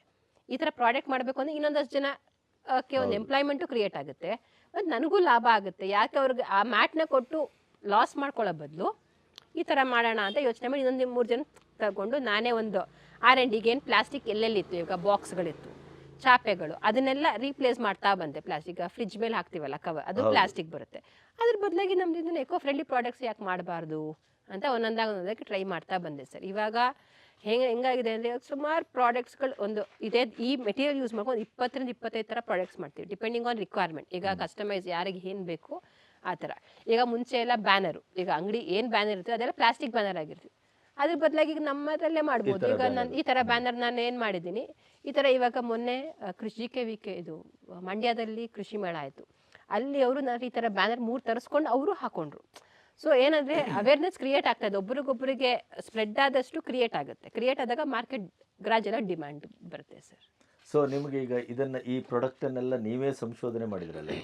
ಈ ಥರ ಪ್ರಾಡಕ್ಟ್ ಮಾಡಬೇಕು ಅಂದರೆ ಇನ್ನೊಂದಷ್ಟು ಜನಕ್ಕೆ ಒಂದು ಎಂಪ್ಲಾಯ್ಮೆಂಟು ಕ್ರಿಯೇಟ್ ಆಗುತ್ತೆ, ಮತ್ತು ನನಗೂ ಲಾಭ ಆಗುತ್ತೆ. ಯಾಕೆ ಅವ್ರಿಗೆ ಆ ಮ್ಯಾಟ್ನ ಕೊಟ್ಟು ಲಾಸ್ ಮಾಡ್ಕೊಳ್ಳೋ ಬದಲು ಈ ಥರ ಮಾಡೋಣ ಅಂತ ಯೋಚನೆ ಮಾಡಿ ಇನ್ನೊಂದು 3 ಜನ ತಗೊಂಡು ನಾನೇ ಒಂದು R&Dಗೆ ಏನು ಪ್ಲಾಸ್ಟಿಕ್ ಎಲ್ಲೆಲ್ಲಿತ್ತು, ಇವಾಗ ಬಾಕ್ಸ್ಗಳಿತ್ತು, ಚಾಪೆಗಳು, ಅದನ್ನೆಲ್ಲ ರೀಪ್ಲೇಸ್ ಮಾಡ್ತಾ ಬಂದೆ. ಪ್ಲಾಸ್ಟಿಕ್ ಫ್ರಿಜ್ ಮೇಲೆ ಹಾಕ್ತೀವಲ್ಲ ಕವರ್, ಅದು ಪ್ಲಾಸ್ಟಿಕ್ ಬರುತ್ತೆ. ಅದ್ರ ಬದಲಾಗಿ ನಮ್ದು ಇದನ್ನ ಎಕೋ ಫ್ರೆಂಡ್ಲಿ ಪ್ರಾಡಕ್ಟ್ಸ್ ಯಾಕೆ ಮಾಡಬಾರ್ದು ಅಂತ ಒಂದೊಂದಾಗಿ ಟ್ರೈ ಮಾಡ್ತಾ ಬಂದೆ ಸರ್. ಇವಾಗ ಹೆಂಗಾಗಿದೆ ಅಂದರೆ ಸುಮಾರು ಪ್ರಾಡಕ್ಟ್ಸ್ಗಳು ಒಂದು ಇದೇ ಈ ಮೆಟೀರಿಯಲ್ ಯೂಸ್ ಮಾಡ್ಕೊಂಡು 20-25 ಥರ ಪ್ರಾಡಕ್ಟ್ಸ್ ಮಾಡ್ತೀವಿ, ಡಿಪೆಂಡಿಂಗ್ ಆನ್ ರಿಕ್ವೈರ್ಮೆಂಟ್. ಈಗ ಕಸ್ಟಮೈಸ್ ಯಾರಿಗೆ ಏನು ಬೇಕು ಆ ಥರ. ಈಗ ಮುಂಚೆ ಎಲ್ಲ ಬ್ಯಾನರು, ಈಗ ಅಂಗಡಿ ಏನು ಬ್ಯಾನರ್ ಇರ್ತದೆ ಅದೆಲ್ಲ ಪ್ಲಾಸ್ಟಿಕ್ ಬ್ಯಾನರ್ ಆಗಿರ್ತೀವಿ. ಅದ್ರ ಬದಲಾಗಿ ಈಗ ನಮ್ಮದ್ರಲ್ಲೇ ಮಾಡ್ಬೋದು. ಈಗ ನಾನು ಈ ಥರ ಬ್ಯಾನರ್ ನಾನು ಏನು ಮಾಡಿದ್ದೀನಿ, ಈ ಥರ ಇವಾಗ ಮೊನ್ನೆ ಕೃಷಿ GKVK ಇದು ಮಂಡ್ಯದಲ್ಲಿ ಕೃಷಿ ಮೇಳ ಆಯಿತು, ಅಲ್ಲಿ ಅವರು ನಾನು ಈ ಥರ ಬ್ಯಾನರ್ 3 ತರಿಸ್ಕೊಂಡು ಅವರು ಹಾಕೊಂಡ್ರು. ಸೊ ಏನಂದರೆ ಅವೇರ್ನೆಸ್ ಕ್ರಿಯೇಟ್ ಆಗ್ತಾ ಇದೆ, ಒಬ್ರಿಗೊಬ್ಬರಿಗೆ ಸ್ಪ್ರೆಡ್ ಆದಷ್ಟು ಕ್ರಿಯೇಟ್ ಆಗುತ್ತೆ. ಕ್ರಿಯೇಟ್ ಆದಾಗ ಮಾರ್ಕೆಟ್ ಗ್ರಾಜುಯಲ್ ಡಿಮ್ಯಾಂಡ್ ಬರುತ್ತೆ ಸರ್. ಸೊ ನಿಮಗೆ ಈಗ ಇದನ್ನು ಈ ಪ್ರಾಡಕ್ಟನ್ನೆಲ್ಲ ನೀವೇ ಸಂಶೋಧನೆ ಮಾಡಿದ್ರಲ್ಲ,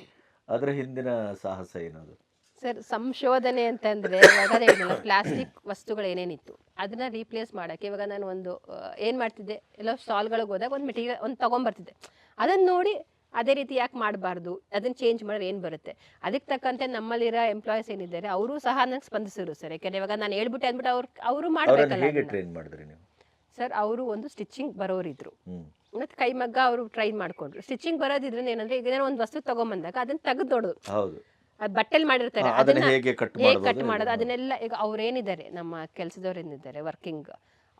ಅದರ ಹಿಂದಿನ ಸಾಹಸ ಏನದು ಸರ್? ಸಂಶೋಧನೆ ಅಂತಂದರೆ ಇವಾಗ ಪ್ಲಾಸ್ಟಿಕ್ ವಸ್ತುಗಳು ಏನೇನಿತ್ತು ಅದನ್ನ ರೀಪ್ಲೇಸ್ ಮಾಡೋಕ್ಕೆ ಇವಾಗ ನಾನು ಒಂದು ಏನು ಮಾಡ್ತಿದ್ದೆ, ಎಲ್ಲೋ ಸ್ಟಾಲ್ಗಳಿಗೆ ಹೋದಾಗ ಒಂದು ಮೆಟೀರಿಯಲ್ ಒಂದು ತೊಗೊಂಬರ್ತಿದ್ದೆ, ಅದನ್ನು ನೋಡಿ ಅದೇ ರೀತಿ ಯಾಕೆ ಮಾಡಬಾರ್ದು, ಅದನ್ನು ಚೇಂಜ್ ಮಾಡಿದ್ರೆ ಏನು ಬರುತ್ತೆ. ಅದಕ್ಕೆ ತಕ್ಕಂತೆ ನಮ್ಮಲ್ಲಿರೋ ಎಂಪ್ಲಾಯೀಸ್ ಏನಿದ್ದಾರೆ ಅವರು ಸಹ ನನಗೆ ಸ್ಪಂದಿಸಿದ್ರು ಸರ್. ಯಾಕೆಂದರೆ ಇವಾಗ ನಾನು ಹೇಳ್ಬಿಟ್ಟೆ ಅಂದ್ಬಿಟ್ಟು ಅವರು ಮಾಡಬೇಕಲ್ಲ. ಹೇಗೆ ಟ್ರೈನ್ ಮಾಡಿದ್ರಿ ನೀವು ಸರ್? ಅವರು ಒಂದು ಸ್ಟಿಚಿಂಗ್ ಬರೋರಿದ್ರು, ಮತ್ತು ಕೈಮಗ್ಗ ಅವರು ಟ್ರೈನ್ ಮಾಡ್ಕೊಂಡ್ರು. ಸ್ಟಿಚಿಂಗ್ ಬರೋದಿದ್ರೆ ಏನಂದ್ರೆ ಈಗ ಏನೋ ಒಂದು ವಸ್ತು ತೊಗೊಂಬಂದಾಗ ಅದನ್ನ ತೆಗೆದು ನೋಡೋದು, ಹೌದು ಅದು ಬಟ್ಟೆಲಿ ಮಾಡಿರ್ತಾರೆ ಅದನ್ನ ಹೇಗೆ ಕಟ್ ಮಾಡೋದು ಅದನ್ನೆಲ್ಲ. ಈಗ ಅವ್ರೇನಿದ್ದಾರೆ ನಮ್ಮ ಕೆಲಸದವ್ರು ಏನಿದ್ದಾರೆ ವರ್ಕಿಂಗ್,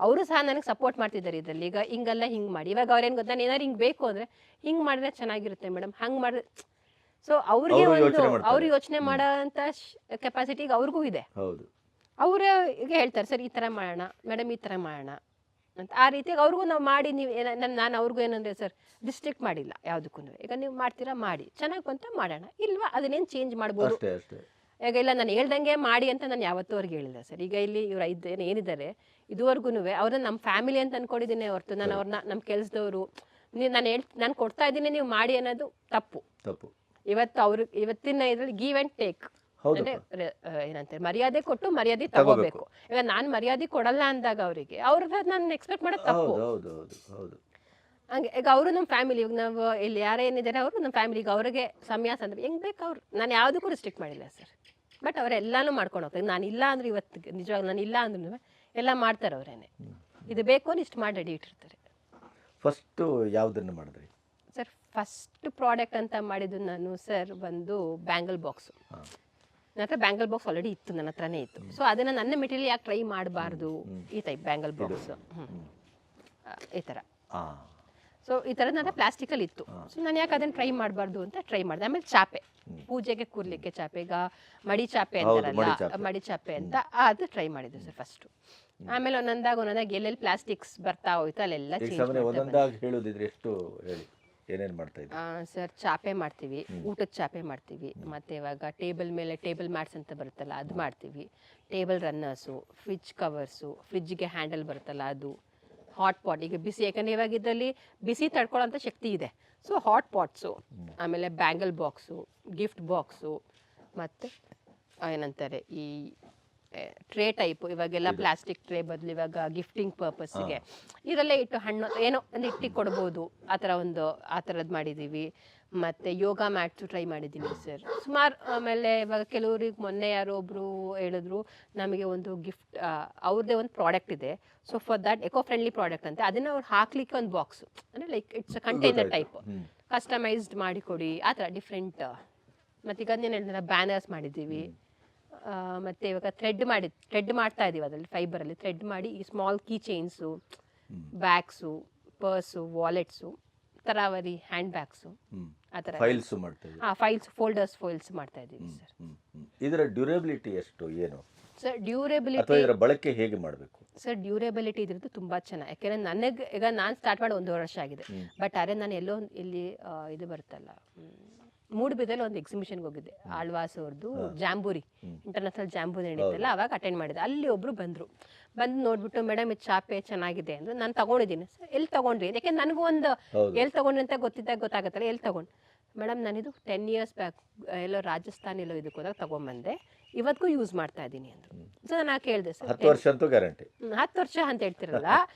ಅವರು ಸಹ ನನಗೆ ಸಪೋರ್ಟ್ ಮಾಡ್ತಿದ್ದಾರೆ ಇದರಲ್ಲಿ. ಈಗ ಹಿಂಗಲ್ಲ ಹಿಂಗೆ ಮಾಡಿ, ಇವಾಗ ಅವ್ರೇನು ಗೊತ್ತಾ, ನಾನು ಏನಾದ್ರು ಹಿಂಗೆ ಬೇಕು ಅಂದರೆ ಹಿಂಗೆ ಮಾಡಿದ್ರೆ ಚೆನ್ನಾಗಿರುತ್ತೆ ಮೇಡಮ್, ಹಂಗೆ ಮಾಡಿದ್ರೆ. ಸೊ ಅವ್ರಿಗೆ ಒಂದು ಅವ್ರು ಯೋಚನೆ ಮಾಡೋ ಅಂತ ಕೆಪಾಸಿಟಿ ಈಗ ಅವ್ರಿಗೂ ಇದೆ. ಹೌದು, ಅವರು ಈಗ ಹೇಳ್ತಾರೆ ಸರ್ ಈ ಥರ ಮಾಡೋಣ ಮೇಡಮ್, ಈ ಥರ ಮಾಡೋಣ ಅಂತ. ಆ ರೀತಿಯಾಗಿ ಅವ್ರಿಗೂ ನಾವು ಮಾಡಿ, ನೀವು ನಾನು ಅವ್ರಿಗೂ ಏನಂದರೆ ಸರ್ ಡಿಸ್ಟ್ರಿಕ್ಟ್ ಮಾಡಿಲ್ಲ ಯಾವುದಕ್ಕೂ. ಈಗ ನೀವು ಮಾಡ್ತೀರಾ ಮಾಡಿ, ಚೆನ್ನಾಗಿ ಬಂತ ಮಾಡೋಣ, ಇಲ್ವಾ ಅದನ್ನೇನು ಚೇಂಜ್ ಮಾಡ್ಬೋದು. ಈಗ ಇಲ್ಲ ನಾನು ಹೇಳ್ದಂಗೆ ಮಾಡಿ ಅಂತ ನಾನು ಯಾವತ್ತೂ ಅವ್ರಿಗೆ ಹೇಳಿಲ್ಲ ಸರ್. ಈಗ ಇಲ್ಲಿ ಇವ್ರು 5 ಏನಿದ್ದಾರೆ ಇದುವರೆಗೂ ಅವ್ರನ್ನ ನಮ್ಮ ಫ್ಯಾಮಿಲಿ ಅಂತ ಅಂದ್ಕೊಂಡಿದ್ದೀನಿ ಹೊರತು ನಾನು ಅವ್ರನ್ನ ನಮ್ಮ ಕೆಲಸದವರು ನಾನು ಕೊಡ್ತಾ ಇದ್ದೀನಿ ನೀವು ಮಾಡಿ ಅನ್ನೋದು ತಪ್ಪು. ಇವತ್ತು ಇವತ್ತಿನ ಇದರಲ್ಲಿ ಗಿವ್ ಆ್ಯಂಡ್ ಟೇಕ್ ಅಂದ್ರೆ ಏನಂತಾರೆ, ಮರ್ಯಾದೆ ಕೊಟ್ಟು ಮರ್ಯಾದೆ ತಗೋಬೇಕು. ಈಗ ನಾನು ಮರ್ಯಾದೆ ಕೊಡಲ್ಲ ಅಂದಾಗ ಅವರಿಗೆ ನಾನು ಎಕ್ಸ್ಪೆಕ್ಟ್ ಮಾಡೋದು ತಪ್ಪು. ಹಂಗೆ ಈಗ ಅವರು ನಮ್ಮ ಫ್ಯಾಮಿಲಿ, ಇವಾಗ ನಾವು ಇಲ್ಲಿ ಯಾರೇನಿದ್ದಾರೆ ಅವರು ನಮ್ಮ ಫ್ಯಾಮಿಲಿಗೆ, ಅವ್ರಿಗೆ ಸಮಯ ಸಂದರ್ಭ ಹೆಂಗೆ ಬೇಕು ಅವ್ರು, ನಾನು ಯಾವುದಕ್ಕೂ ರಿಸ್ಟ್ರಿಕ್ಟ್ ಮಾಡಿಲ್ಲ ಸರ್. ಬಟ್ ಅವರೆಲ್ಲನೂ ಮಾಡ್ಕೊಂಡು ಹೋಗ್ತಾರೆ. ನಾನು ಇಲ್ಲ ಅಂದ್ರೆ ಇವತ್ತು ನಿಜವಾಗ ನಾನು ಇಲ್ಲ ಅಂದ್ರೂ ಎಲ್ಲ ಮಾಡ್ತಾರೆ ಅವರೇನೆ. ಇದು ಬೇಕು ಅಂದ್ರೆ ಇಷ್ಟು ಮಾಡಿ ರೆಡಿ ಇಟ್ಟಿರ್ತಾರೆ. ಫಸ್ಟು ಯಾವುದನ್ನು ಮಾಡಿದ್ರಿ ಸರ್? ಫಸ್ಟ್ ಪ್ರಾಡಕ್ಟ್ ಅಂತ ಮಾಡಿದ್ದು ನಾನು ಸರ್ ಬಂದು ಬ್ಯಾಂಗಲ್ ಬಾಕ್ಸು. ನನ್ನ ಹತ್ರ ಬ್ಯಾಂಗಲ್ ಬಾಕ್ಸ್ ಆಲ್ರೆಡಿ ಇತ್ತು, ನನ್ನ ಹತ್ರನೇ ಇತ್ತು. ಸೊ ಅದನ್ನು ನನ್ನ ಮೆಟೀರಿಯಲ್ ಯಾಕೆ ಟ್ರೈ ಮಾಡಬಾರ್ದು, ಈ ಟೈಪ್ ಬ್ಯಾಂಗಲ್ ಬಾಕ್ಸ್ ಈ ಥರ. ಸೊ ಈ ಥರ ನನ್ನ ಪ್ಲಾಸ್ಟಿಕಲ್ಲಿ ಇತ್ತು. ಸೊ ನಾನು ಯಾಕೆ ಅದನ್ನು ಟ್ರೈ ಮಾಡಬಾರ್ದು ಅಂತ ಟ್ರೈ ಮಾಡಿದೆ. ಆಮೇಲೆ ಚಾಪೆ, ಪೂಜೆಗೆ ಕೂರ್ಲಿಕ್ಕೆ ಚಾಪೆ, ಈಗ ಮಡಿ ಚಾಪೆ ಅಂತಾರಲ್ಲ, ಮಡಿ ಚಾಪೆ ಅಂತ ಅದು ಟ್ರೈ ಮಾಡಿದ್ದೆ ಸರ್ ಫಸ್ಟು. ಆಮೇಲೆ ಒಂದೊಂದಾಗಿ ಎಲ್ಲೆಲ್ಲಿ ಪ್ಲಾಸ್ಟಿಕ್ಸ್ ಬರ್ತಾ ಹೋಯ್ತು ಅಲ್ಲೆಲ್ಲ ಹೇಳೋದಿದ್ರೆ ಎಷ್ಟು ಹೇಳಿ ಏನೇನು ಮಾಡ್ತಾ ಇದ್ದೀವಿ ಸರ್? ಚಾಪೆ ಮಾಡ್ತೀವಿ, ಊಟದ ಚಾಪೆ ಮಾಡ್ತೀವಿ, ಮತ್ತು ಇವಾಗ ಟೇಬಲ್ ಮೇಲೆ ಟೇಬಲ್ ಮ್ಯಾಟ್ಸ್ ಅಂತ ಬರುತ್ತಲ್ಲ ಅದು ಮಾಡ್ತೀವಿ, ಟೇಬಲ್ ರನ್ನರ್ಸು, ಫ್ರಿಜ್ ಕವರ್ಸು, ಫ್ರಿಜ್ಗೆ ಹ್ಯಾಂಡಲ್ ಬರುತ್ತಲ್ಲ ಅದು, ಹಾಟ್ ಪಾಟ್. ಈಗ ಬಿಸಿ, ಯಾಕಂದರೆ ಇವಾಗ ಇದರಲ್ಲಿ ಬಿಸಿ ತಡ್ಕೊಳ್ಳೋಂಥ ಶಕ್ತಿ ಇದೆ. ಸೊ ಹಾಟ್ ಪಾಟ್ಸು, ಆಮೇಲೆ ಬ್ಯಾಂಗಲ್ ಬಾಕ್ಸು, ಗಿಫ್ಟ್ ಬಾಕ್ಸು, ಮತ್ತು ಏನಂತಾರೆ ಈ ಟ್ರೇ ಟೈಪು. ಇವಾಗೆಲ್ಲ ಪ್ಲಾಸ್ಟಿಕ್ ಟ್ರೇ ಬದಲು ಇವಾಗ ಗಿಫ್ಟಿಂಗ್ ಪರ್ಪಸ್ಸಿಗೆ ಇದರಲ್ಲೇ ಇಟ್ಟು ಹಣ್ಣು ಏನೋ ಒಂದು ಇಟ್ಟಿಗೆ ಕೊಡ್ಬೋದು, ಆ ಥರದ್ದು ಮಾಡಿದ್ದೀವಿ. ಮತ್ತು ಯೋಗ ಮ್ಯಾಟ್ಸು ಟ್ರೈ ಮಾಡಿದ್ದೀನಿ ಸರ್ ಸುಮಾರು. ಆಮೇಲೆ ಇವಾಗ ಕೆಲವ್ರಿಗೆ ಮೊನ್ನೆ ಯಾರೋ ಒಬ್ಬರು ಹೇಳಿದ್ರು ನಮಗೆ ಒಂದು ಗಿಫ್ಟ್, ಅವ್ರದ್ದೇ ಒಂದು ಪ್ರಾಡಕ್ಟ್ ಇದೆ, so for that eco friendly product ಅಂತ, ಅದನ್ನು ಅವ್ರು ಹಾಕ್ಲಿಕ್ಕೆ ಒಂದು ಬಾಕ್ಸು, ಅಂದರೆ like it's a container type, customized ಮಾಡಿಕೊಡಿ ಆ ಥರ ಡಿಫ್ರೆಂಟ್. ಮತ್ತು ಈಗ ಏನು ಹೇಳ್ತಾರೆ ಬ್ಯಾನರ್ಸ್ ಮಾಡಿದ್ದೀವಿ. ಮತ್ತು ಇವಾಗ ಥ್ರೆಡ್ ಮಾಡ್ತಾ ಇದ್ದೀವಿ, ಅದರಲ್ಲಿ ಫೈಬರಲ್ಲಿ ಥ್ರೆಡ್ ಮಾಡಿ ಈ small key chains, bags, purse, wallets, ತರಾವರಿ ಹ್ಯಾಂಡ್ ಬ್ಯಾಗ್ಸು, ಆ ಥರ ಫೈಲ್ಸ್ ಮಾಡ್ತಾ ಇದ್ದೀವಿ. ಫೈಲ್ಸ್, ಫೋಲ್ಡರ್ಸ್ ಮಾಡ್ತಾ ಇದ್ದೀವಿ ಸರ್. ಇದರ ಡ್ಯೂರೇಬಿಲಿಟಿ ಎಷ್ಟು ಏನು ಸರ್? ಡ್ಯೂರೇಬಿಲಿಟಿ, ಇದರ ಬಳಕೆ ಹೇಗೆ ಮಾಡಬೇಕು ಸರ್? ಡ್ಯೂರೇಬಿಲಿಟಿ ಇದ್ರದ್ದು ತುಂಬ ಚೆನ್ನಾಗಿ. ಯಾಕೆಂದರೆ ನನಗೆ ಈಗ ನಾನು ಸ್ಟಾರ್ಟ್ ಮಾಡಿ 1 ವರ್ಷ ಆಗಿದೆ. ಬಟ್ ಅರೆ ನಾನು ಎಲ್ಲೋ ಇಲ್ಲಿ ಇದು ಬರುತ್ತಲ್ಲ ಮೂಡುಬಿದ್ರಲ್ಲಿ ಒಂದು ಎಕ್ಸಿಬಿಷನ್ಗೆ ಹೋಗಿದ್ದೆ, ಆಳ್ವಾಸ್ ಅವ್ರದ್ದು ಜಾಂಬೂರಿ, ಇಂಟರ್ನ್ಯಾಷನಲ್ ಜಾಂಬೂರಿ ನಡೀತಲ್ಲ, ಅವಾಗ ಅಟೆಂಡ್ ಮಾಡಿದೆ. ಅಲ್ಲಿ ಒಬ್ಬರು ಬಂದು ನೋಡ್ಬಿಟ್ಟು ಮೇಡಮ್ ಇದು ಚಾಪೆ ಚೆನ್ನಾಗಿದೆ ಅಂದರು. ನಾನು ತೊಗೊಂಡಿದ್ದೀನಿ ಸರ್. ಎಲ್ಲಿ ತೊಗೊಂಡ್ರಿ? ಯಾಕೆ ನನಗೂ ಒಂದು ಎಲ್ಲಿ ತೊಗೊಂಡ್ರಿ ಅಂತ ಗೊತ್ತಾಗತ್ತಲ್ಲ, ಎಲ್ಲಿ ತೊಗೊಂಡು? ಮೇಡಮ್ ನಾನಿದು 10 years ಬ್ಯಾಕ್ ಎಲ್ಲೋ ರಾಜಸ್ಥಾನ್ ಎಲ್ಲೋ ಇದಕ್ಕೆ ಹೋದಾಗ ತೊಗೊಂಬಂದೆ, ಇವತ್ತಿಗೂ ಯೂಸ್ ಮಾಡ್ತಾ ಇದ್ದೀನಿ ಅಂದರು. ಸೊ ನಾನು ಕೇಳಿದೆ ಸರ್ 10 ವರ್ಷ ಅಂತೂ ಗ್ಯಾರಂಟಿ? 10 ವರ್ಷ ಅಂತ ಹೇಳ್ತಿರಲ್ಲ,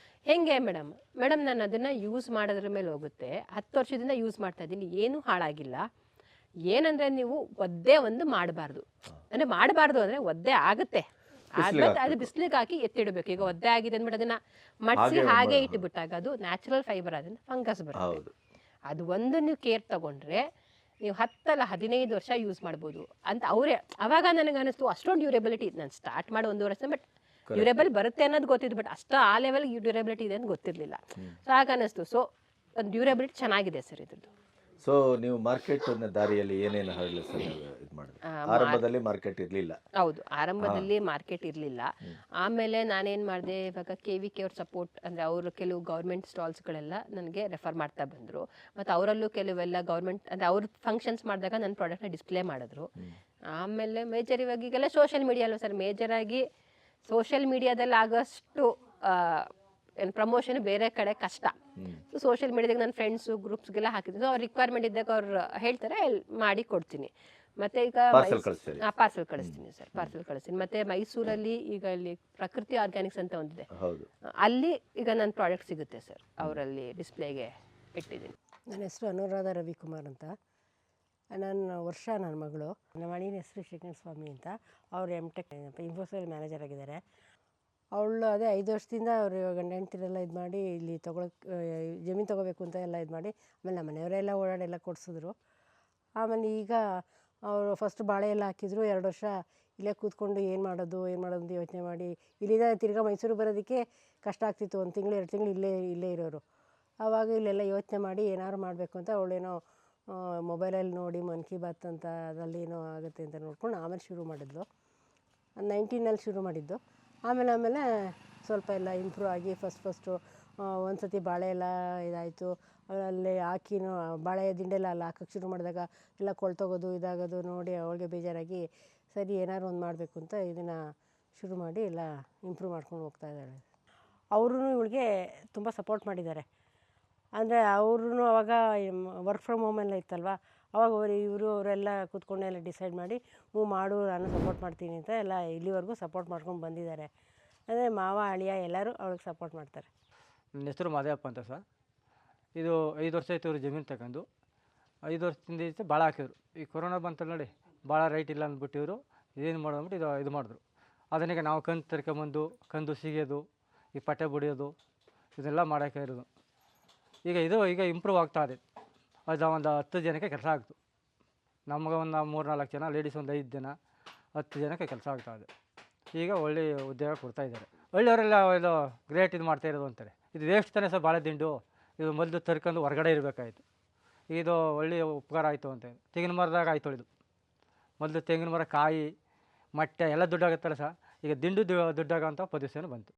ಹೆಂಗೆ ಮೇಡಮ್? ನಾನು ಅದನ್ನು ಯೂಸ್ ಮಾಡೋದ್ರ ಮೇಲೆ ಹೋಗುತ್ತೆ. 10 ವರ್ಷದಿಂದ ಯೂಸ್ ಮಾಡ್ತಾ ಇದ್ದೀನಿ, ಏನೂ ಹಾಳಾಗಿಲ್ಲ. ಏನಂದರೆ ನೀವು ಒದ್ದೆ ಒಂದು ಮಾಡಬಾರ್ದು, ಅಂದರೆ ಮಾಡಬಾರ್ದು ಅಂದರೆ ಒದ್ದೆ ಆಗುತ್ತೆ, ಆದ್ಮೇಲೆ ಅದು ಬಿಸಿಲಿಗೆ ಹಾಕಿ ಎತ್ತಿಡಬೇಕು. ಈಗ ಒದ್ದೆ ಆಗಿದೆ ಅಂದ್ಬಿಟ್ಟು ಅದನ್ನ ಮಡ್ಸಿ ಹಾಗೆ ಇಟ್ಬಿಟ್ಟಾಗ ಅದು ನ್ಯಾಚುರಲ್ ಫೈಬರ್ ಅದನ್ನ ಫಂಗಸ್ ಬರುತ್ತೆ. ಹೌದು. ಅದು ಒಂದು ನೀವು ಕೇರ್ ತಗೊಂಡ್ರೆ ನೀವು 10 ಅಲ್ಲ 15 ವರ್ಷ ಯೂಸ್ ಮಾಡ್ಬೋದು ಅಂತ ಅವರೇ. ಅವಾಗ ನನಗೆ ಅನಿಸ್ತು ಅಷ್ಟೊಂದು ಡ್ಯೂರೇಬಿಲಿಟಿ, ನಾನು ಸ್ಟಾರ್ಟ್ ಮಾಡಿ 1 ವರ್ಷ, ಬಟ್ ಡ್ಯೂರೇಬಲ್ ಬರುತ್ತೆ ಅನ್ನೋದು ಗೊತ್ತಿದ್ದು, ಬಟ್ ಅಷ್ಟು ಆ ಲೆವೆಲ್ ಡ್ಯೂರೇಬಿಲಿಟಿ ಇದೆ ಅಂತ ಗೊತ್ತಿರಲಿಲ್ಲ. ಸೊ ಹಾಗೆ ಅನಿಸ್ತು. ಸೊ ಒಂದು ಡ್ಯೂರೇಬಿಲಿಟಿ ಚೆನ್ನಾಗಿದೆ ಸರ್ ಇದ್ರದ್ದು. ಸೊ ನೀವು ಮಾರ್ಕೆಟ್ ದಾರಿಯಲ್ಲಿ ಏನೇನು ಹರಳಿ ಸರ್ ಇದು ಮಾಡಿದ್ರಿ? ಆರಂಭದಲ್ಲಿ ಮಾರ್ಕೆಟ್ ಇರಲಿಲ್ಲ. ಹೌದು, ಆರಂಭದಲ್ಲಿ ಮಾರ್ಕೆಟ್ ಇರಲಿಲ್ಲ. ಆಮೇಲೆ ನಾನೇನು ಮಾಡಿದೆ, ಇವಾಗ KVK ಅವ್ರ ಸಪೋರ್ಟ್ ಅಂದರೆ ಅವರು ಕೆಲವು ಗೌರ್ಮೆಂಟ್ ಸ್ಟಾಲ್ಸ್ಗಳೆಲ್ಲ ನನಗೆ ರೆಫರ್ ಮಾಡ್ತಾ ಬಂದರು. ಮತ್ತು ಅವರಲ್ಲೂ ಕೆಲವೆಲ್ಲ ಗೌರ್ಮೆಂಟ್ ಅಂದರೆ ಅವ್ರ ಫಂಕ್ಷನ್ಸ್ ಮಾಡಿದಾಗ ನನ್ನ ಪ್ರಾಡಕ್ಟ್ನ ಡಿಸ್ಪ್ಲೇ ಮಾಡಿದ್ರು. ಆಮೇಲೆ ಮೇಜರ್ ಇವಾಗ ಈಗೆಲ್ಲ ಸೋಷಿಯಲ್ ಮೀಡಿಯಾ ಅಲ್ವ ಸರ್, ಮೇಜರಾಗಿ ಸೋಷಿಯಲ್ ಮೀಡಿಯಾದಲ್ಲಿ ಆಗೋಷ್ಟು ಏನು ಪ್ರಮೋಷನ್ ಬೇರೆ ಕಡೆ ಕಷ್ಟ. ಸೊ ಸೋಷಿಯಲ್ ಮೀಡಿಯಾದಾಗ ನನ್ನ ಫ್ರೆಂಡ್ಸು ಗ್ರೂಪ್ಸ್ಗೆಲ್ಲ ಹಾಕಿದ್ರು. ಸೊ ಅವ್ರ ರಿಕ್ವೈರ್ಮೆಂಟ್ ಇದ್ದಾಗ ಅವ್ರು ಹೇಳ್ತಾರೆ, ಮಾಡಿ ಕೊಡ್ತೀನಿ. ಮತ್ತು ಈಗ ಪಾರ್ಸಲ್ ಕಳಿಸ್ತೀನಿ ಸರ್, ಪಾರ್ಸಲ್ ಕಳಿಸ್ತೀನಿ. ಮತ್ತು ಮೈಸೂರಲ್ಲಿ ಈಗ ಇಲ್ಲಿ ಪ್ರಕೃತಿ ಆರ್ಗ್ಯಾನಿಕ್ಸ್ ಅಂತ ಒಂದಿದೆ, ಅಲ್ಲಿ ಈಗ ನನ್ನ ಪ್ರಾಡಕ್ಟ್ ಸಿಗುತ್ತೆ ಸರ್, ಅವರಲ್ಲಿ ಡಿಸ್ಪ್ಲೇಗೆ ಇಟ್ಟಿದ್ದೀನಿ. ನನ್ನ ಹೆಸರು ಅನುರಾಧ ರವಿಕುಮಾರ್ ಅಂತ. ನನ್ನ ಮಗಳು, ನಮ್ಮ ಅಳಿಯನ ಹೆಸರು ಶ್ರೀಕಂಠ ಸ್ವಾಮಿ ಅಂತ. ಅವರು MTech ಇನ್ಫೋಸಿಸ್ ಮ್ಯಾನೇಜರ್ ಆಗಿದ್ದಾರೆ. ಅವಳು ಅದೇ 5 ವರ್ಷದಿಂದ ಅವರು ಗಂಡ ಹೆಂಡ್ತಿರೆಲ್ಲ ಇದು ಮಾಡಿ ಇಲ್ಲಿ ಜಮೀನು ತೊಗೋಬೇಕು ಅಂತ ಎಲ್ಲ ಇದು ಮಾಡಿ, ಆಮೇಲೆ ನಮ್ಮ ಮನೆಯವರೆಲ್ಲ ಓಡಾಡೆಲ್ಲ ಕೊಡಿಸಿದ್ರು. ಆಮೇಲೆ ಈಗ ಅವರು ಫಸ್ಟ್ ಬಾಳೆ ಎಲ್ಲ ಹಾಕಿದ್ರು. 2 ವರ್ಷ ಇಲ್ಲೇ ಕೂತ್ಕೊಂಡು ಏನು ಮಾಡೋದು ಅಂತ ಯೋಚನೆ ಮಾಡಿ, ಇಲ್ಲಿಂದ ತಿರ್ಗಾ ಮೈಸೂರು ಬರೋದಕ್ಕೆ ಕಷ್ಟ ಆಗ್ತಿತ್ತು. 1 ತಿಂಗಳು 2 ತಿಂಗಳು ಇಲ್ಲೇ ಇರೋರು. ಆವಾಗ ಇಲ್ಲೆಲ್ಲ ಯೋಚನೆ ಮಾಡಿ ಏನಾದ್ರು ಮಾಡಬೇಕು ಅಂತ ಅವಳೇನೋ ಮೊಬೈಲಲ್ಲಿ ನೋಡಿ ಮನ್ ಕಿ ಬಾತ್ ಅಂತ ಅದರಲ್ಲಿ ಏನೋ ಆಗುತ್ತೆ ಅಂತ ನೋಡ್ಕೊಂಡು ಆಮೇಲೆ ಶುರು ಮಾಡಿದ್ಲು. 19ನಲ್ಲಿ ಶುರು ಮಾಡಿದ್ದು. ಆಮೇಲೆ ಸ್ವಲ್ಪ ಎಲ್ಲ ಇಂಪ್ರೂವ್ ಆಗಿ ಫಸ್ಟು ಒಂದು ಸತಿ ಬಾಳೆ ಎಲ್ಲ ಇದಾಯಿತು. ಅಲ್ಲಿ ಹಾಕಿನೂ ಬಾಳೆ ದಿಂಡೆಲ್ಲ ಅಲ್ಲಿ ಹಾಕೋಕ್ಕೆ ಶುರು ಮಾಡಿದಾಗ ಎಲ್ಲ ಕೊಳ್ತೋಗೋದು ಇದಾಗೋದು ನೋಡಿ ಅವಳಿಗೆ ಬೇಜಾರಾಗಿ, ಸರಿ ಏನಾದ್ರು ಒಂದು ಮಾಡಬೇಕು ಅಂತ ಇದನ್ನು ಶುರು ಮಾಡಿ ಎಲ್ಲ ಇಂಪ್ರೂವ್ ಮಾಡ್ಕೊಂಡು ಹೋಗ್ತಾ ಇದ್ದಾಳೆ. ಅವರು ಇವಳಿಗೆ ತುಂಬ ಸಪೋರ್ಟ್ ಮಾಡಿದ್ದಾರೆ. ಅಂದರೆ ಅವ್ರೂ ಅವಾಗ ವರ್ಕ್ ಫ್ರಮ್ ಹೋಮ್ ಎಲ್ಲ ಇತ್ತಲ್ವ, ಅವಾಗ ಅವರೆಲ್ಲ ಕೂತ್ಕೊಂಡೆಲ್ಲ ಡಿಸೈಡ್ ಮಾಡಿ ಮಾಡು, ನಾನು ಸಪೋರ್ಟ್ ಮಾಡ್ತೀನಿ ಅಂತ ಎಲ್ಲ ಇಲ್ಲಿವರೆಗೂ ಸಪೋರ್ಟ್ ಮಾಡ್ಕೊಂಡು ಬಂದಿದ್ದಾರೆ. ಅಂದರೆ ಮಾವ ಅಳಿಯ ಎಲ್ಲರೂ ಅವಳಿಗೆ ಸಪೋರ್ಟ್ ಮಾಡ್ತಾರೆ. ನನ್ನ ಹೆಸರು ಮಾದೇವಪ್ಪ ಅಂತ ಸರ್. ಇದು 5 ವರ್ಷ ಆಯ್ತು ಇವರು ಜಮೀನು ತಗೊಂಡು. 5 ವರ್ಷದಿಂದ ಭಾಳ ಹಾಕಿದ್ರು. ಈ ಕೊರೋನಾ ಬಂತಲ್ಲ ನೋಡಿ, ಭಾಳ ರೈಟ್ ಇಲ್ಲ ಅಂದ್ಬಿಟ್ಟು ಇವರು ಏನು ಮಾಡೋದು ಅಂದ್ಬಿಟ್ಟು ಇದು ಮಾಡಿದ್ರು. ಅದನ್ನೀಗ ನಾವು ಕಂದು ತರ್ಕೊಂಬಂದು ಕಂದು ಸಿಗೋದು, ಈ ಪಟ್ಟೆ ಬಡಿಯೋದು ಇದೆಲ್ಲ ಮಾಡೋಕ್ಕೆ ಇರೋದು. ಈಗ ಇಂಪ್ರೂವ್ ಆಗ್ತಾ ಇದೆ. ಅದು ಒಂದು 10 ಜನಕ್ಕೆ ಕೆಲಸ ಆಗ್ತು. ನಮಗೆ ಒಂದು 3-4 ಜನ, ಲೇಡೀಸ್ ಒಂದು 5 ಜನ, 10 ಜನಕ್ಕೆ ಕೆಲಸ ಆಗ್ತಾಯಿದೆ. ಈಗ ಒಳ್ಳೆಯ ಉದ್ಯೋಗ ಕೊಡ್ತಾಯಿದ್ದಾರೆ. ಒಳ್ಳೆಯವರೆಲ್ಲ ಇದು ಗ್ರೇಟ್ ಇದು ಮಾಡ್ತಾ ಇರೋದು ಅಂತಾರೆ. ಇದು ವೇಸ್ಟ್ ತಾನೇ ಸರ್ ಬಾಳೆ ದಿಂಡು, ಇದು ಮೊದಲು ತರ್ಕೊಂಡು ಹೊರಗಡೆ ಇರಬೇಕಾಯ್ತು. ಇದು ಒಳ್ಳೆಯ ಉಪಕಾರ ಆಯಿತು ಅಂತ. ತೆಂಗಿನ ಮರದಾಗ ಆಯ್ತು ಇದು. ಮೊದಲು ತೆಂಗಿನ ಮರ ಕಾಯಿ ಮಟ್ಟೆ ಎಲ್ಲ ದುಡ್ಡಾಗುತ್ತಲ್ಲ ಸರ್, ಈಗ ದಿಂಡು ದುಡ್ಡಾಗೋಂಥ ಪೊಸಿಷನ್ ಬಂತು.